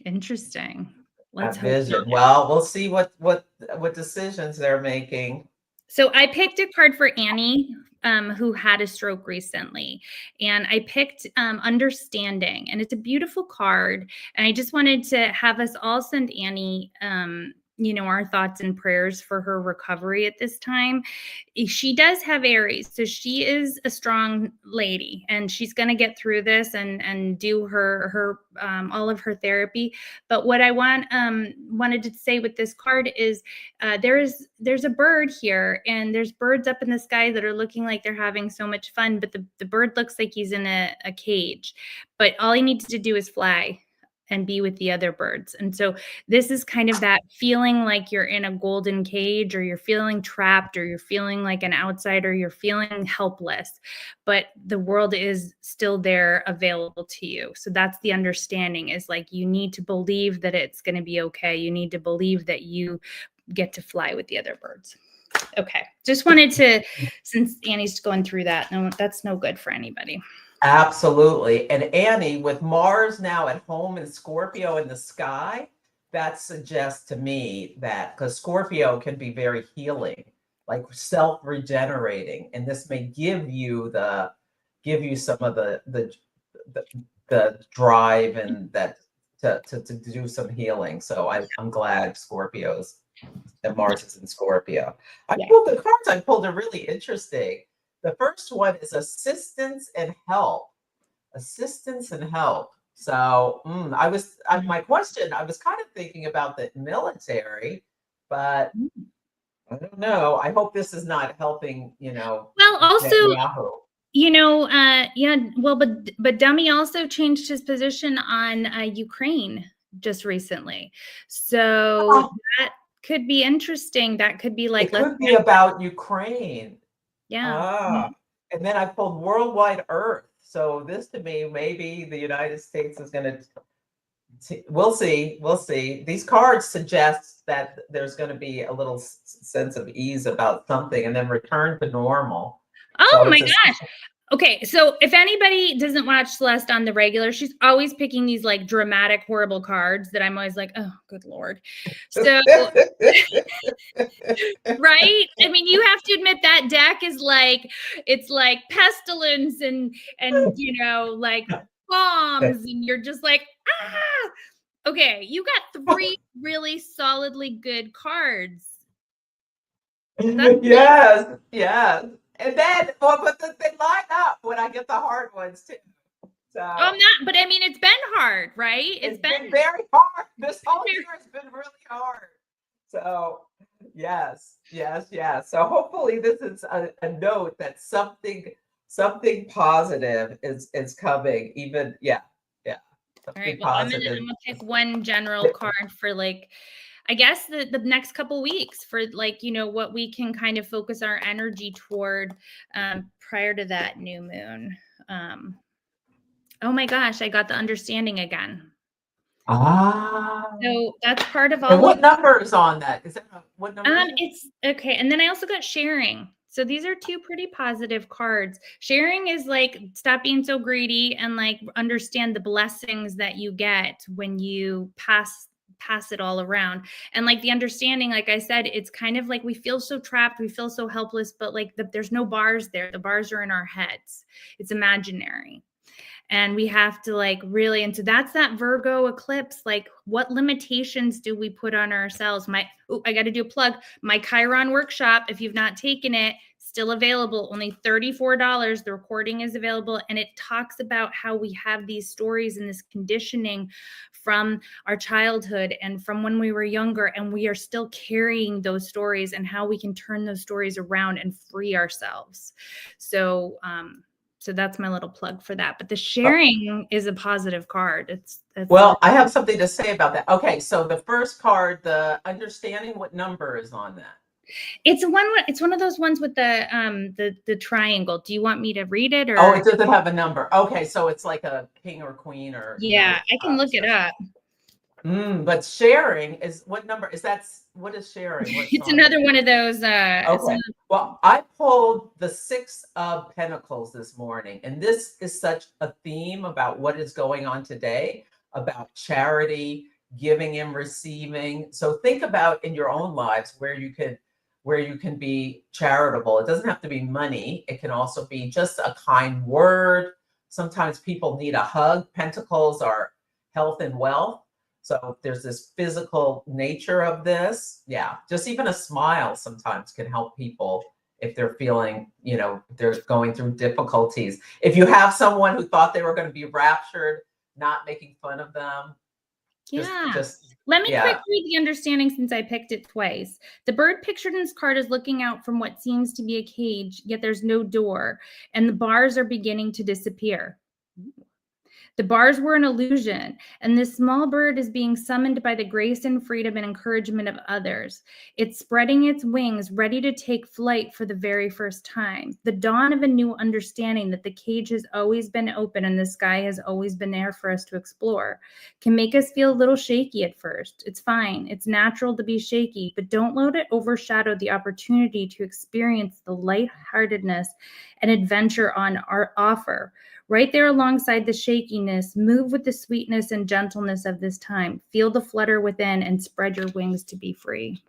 Speaker 1: Interesting. Let's
Speaker 2: That
Speaker 1: hope not.
Speaker 2: vision. Well, we'll see what decisions they're making.
Speaker 1: So I picked a card for Annie, who had a stroke recently, and I picked Understanding, and it's a beautiful card. And I just wanted to have us all send Annie, our thoughts and prayers for her recovery at this time. She does have Aries, so she is a strong lady, and she's going to get through this and do her all of her therapy. But what I wanted to say with this card is there's a bird here, and there's birds up in the sky that are looking like they're having so much fun, but the bird looks like he's in a cage, but all he needs to do is fly and be with the other birds. And so this is kind of that feeling like you're in a golden cage, or you're feeling trapped, or you're feeling like an outsider, you're feeling helpless, but the world is still there available to you. So that's the understanding, is like, you need to believe that it's going to be okay. You need to believe that you get to fly with the other birds. Okay. Just wanted to, since Annie's going through that, no, that's no good for anybody.
Speaker 2: Absolutely. And Annie, with Mars now at home in Scorpio in the sky, that suggests to me that, because Scorpio can be very healing, like self-regenerating, and this may give you some of the drive and that to do some healing. So I'm glad Scorpios and Mars is in Scorpio. The cards I pulled are really interesting. The first one is assistance and help. Assistance and help. So my question, I was kind of thinking about the military, but I don't know. I hope this is not helping,
Speaker 1: Well, also,
Speaker 2: Netanyahu.
Speaker 1: But Dummy also changed his position on Ukraine just recently. So that could be interesting. That could be like,
Speaker 2: it could be about Ukraine.
Speaker 1: Yeah.
Speaker 2: And then I pulled worldwide Earth. So this to me, maybe the United States is going to, we'll see. We'll see. These cards suggest that there's going to be a little sense of ease about something and then return to normal.
Speaker 1: Oh my gosh. Okay, so if anybody doesn't watch Celeste on the regular, she's always picking these like dramatic, horrible cards that I'm always like, oh, good Lord. So, right? I mean, you have to admit that deck is like, it's like pestilence and like bombs, and you're just like, ah. Okay, you got 3 really solidly good cards.
Speaker 2: Yes. And then, but they line up when I get the hard ones too. So
Speaker 1: I'm not, but I mean, it's been hard, right?
Speaker 2: It's been very hard. This whole year has been really hard. So yes. So hopefully this is a note that something positive is coming. Even
Speaker 1: All right. Well, I'm gonna pick one general card for like, I guess the next couple weeks for like, what we can kind of focus our energy toward prior to that new moon. Oh my gosh, I got the Understanding again. So that's part of all.
Speaker 2: And what number is on that? Is that what number?
Speaker 1: It's okay. And then I also got Sharing. So these are 2 pretty positive cards. Sharing is like, stop being so greedy and like understand the blessings that you get when you pass it all around. And like the Understanding, like I said, it's kind of like we feel so trapped, we feel so helpless, but like there's no bars there. The bars are in our heads. It's imaginary. And we have to like really, and so that's that Virgo eclipse. Like, what limitations do we put on ourselves? I got to do a plug. My Chiron workshop, if you've not taken it, still available, only $34. The recording is available. And it talks about how we have these stories and this conditioning from our childhood and from when we were younger, and we are still carrying those stories, and how we can turn those stories around and free ourselves. So, so that's my little plug for that. But the Sharing is a positive card.
Speaker 2: Well, I have something to say about that. Okay, so the first card, the Understanding, what number is on that?
Speaker 1: It's one of those ones with the triangle. Do you want me to read it, or?
Speaker 2: Oh, it doesn't have a number. Okay, so it's like a king or queen, or
Speaker 1: I can look it up.
Speaker 2: But Sharing is what number? What is Sharing?
Speaker 1: It's another one of those.
Speaker 2: Okay. Well, I pulled the 6 of Pentacles this morning, and this is such a theme about what is going on today, about charity giving and receiving. So think about in your own lives where you can be charitable. It doesn't have to be money. It can also be just a kind word. Sometimes people need a hug. Pentacles are health and wealth. So there's this physical nature of this. Yeah, just even a smile sometimes can help people if they're feeling, they're going through difficulties. If you have someone who thought they were going to be raptured, not making fun of them.
Speaker 1: Yeah. Let me
Speaker 2: Yeah.
Speaker 1: quick read the understanding since I picked it twice. The bird pictured in this card is looking out from what seems to be a cage, yet there's no door, and the bars are beginning to disappear. The bars were an illusion, and this small bird is being summoned by the grace and freedom and encouragement of others. It's spreading its wings, ready to take flight for the very first time. The dawn of a new understanding that the cage has always been open and the sky has always been there for us to explore can make us feel a little shaky at first. It's fine. It's natural to be shaky, but don't let it overshadow the opportunity to experience the lightheartedness and adventure on our offer. Right there alongside the shakiness, move with the sweetness and gentleness of this time. Feel the flutter within and spread your wings to be free.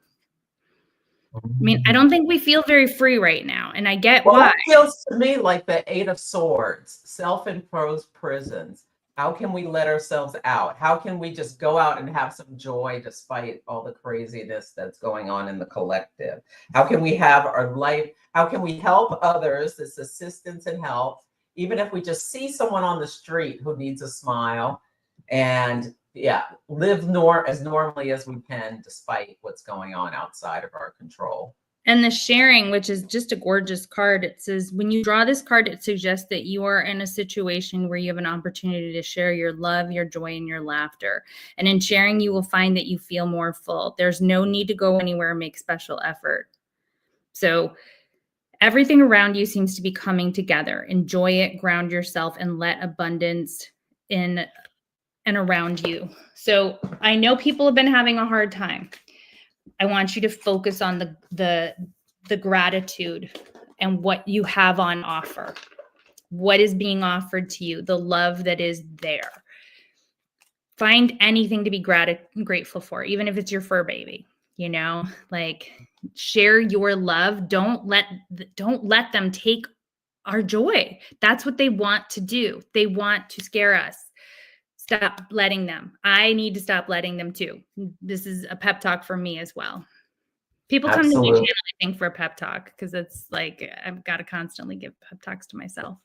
Speaker 1: I mean, I don't think we feel very free right now, and I get why.
Speaker 2: It feels to me like the Eight of Swords, self-imposed prisons. How can we let ourselves out? How can we just go out and have some joy despite all the craziness that's going on in the collective? How can we have our life? How can we help others, this assistance and help, even if we just see someone on the street who needs a smile, and live as normally as we can despite what's going on outside of our control.
Speaker 1: And the sharing, which is just a gorgeous card, it says, when you draw this card, it suggests that you are in a situation where you have an opportunity to share your love, your joy, and your laughter. And in sharing, you will find that you feel more full. There's no need to go anywhere and make special effort. So everything around you seems to be coming together. Enjoy it, ground yourself, and let abundance in and around you. So I know people have been having a hard time. I want you to focus on the gratitude and what you have on offer. What is being offered to you, the love that is there. Find anything to be grateful for, even if it's your fur baby, like share your love. Don't let them take our joy. That's what they want to do. They want to scare us. Stop letting them. I need to stop letting them too. This is a pep talk for me as well. People come to my channel, I think, for a pep talk because it's like I've got to constantly give pep talks to myself.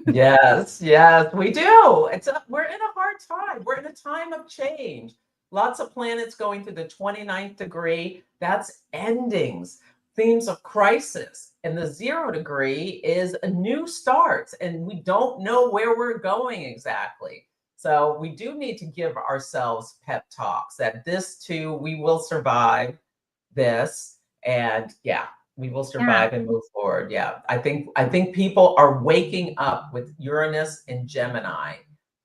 Speaker 2: Yes, we do. We're in a hard time. We're in a time of change. Lots of planets going through the 29th degree. That's endings, themes of crisis. And the 0 degree is a new start, and we don't know where we're going exactly. So we do need to give ourselves pep talks that this too, we will survive this, and we will survive and move forward. I think people are waking up with Uranus and Gemini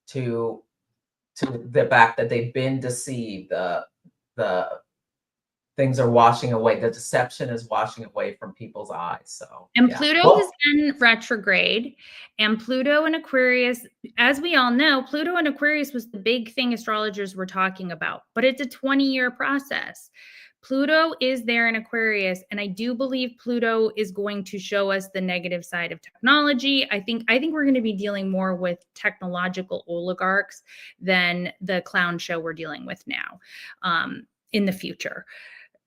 Speaker 2: to the fact that they've been deceived. The things are washing away. The deception is washing away from people's eyes. So,
Speaker 1: and Pluto has been retrograde, and Pluto in Aquarius, as we all know, Pluto in Aquarius was the big thing astrologers were talking about, but it's a 20-year process. Pluto is there in Aquarius, and I do believe Pluto is going to show us the negative side of technology. I think we're going to be dealing more with technological oligarchs than the clown show we're dealing with now in the future,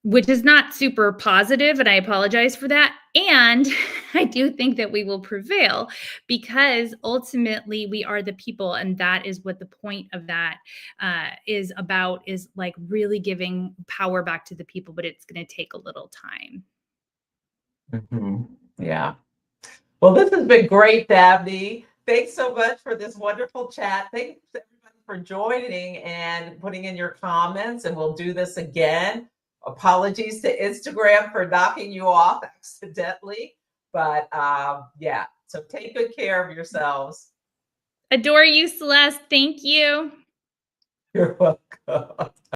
Speaker 1: which is not super positive, and I apologize for that. And I do think that we will prevail because ultimately we are the people, and that is what the point of that is about, is like really giving power back to the people, but it's going to take a little time.
Speaker 2: Yeah. Well, this has been great, Dabney. Thanks so much for this wonderful chat. Thanks everybody for joining and putting in your comments, and we'll do this again. Apologies to Instagram for knocking you off accidentally, but so take good care of yourselves.
Speaker 1: Adore you, Celeste. Thank you.
Speaker 2: You're welcome.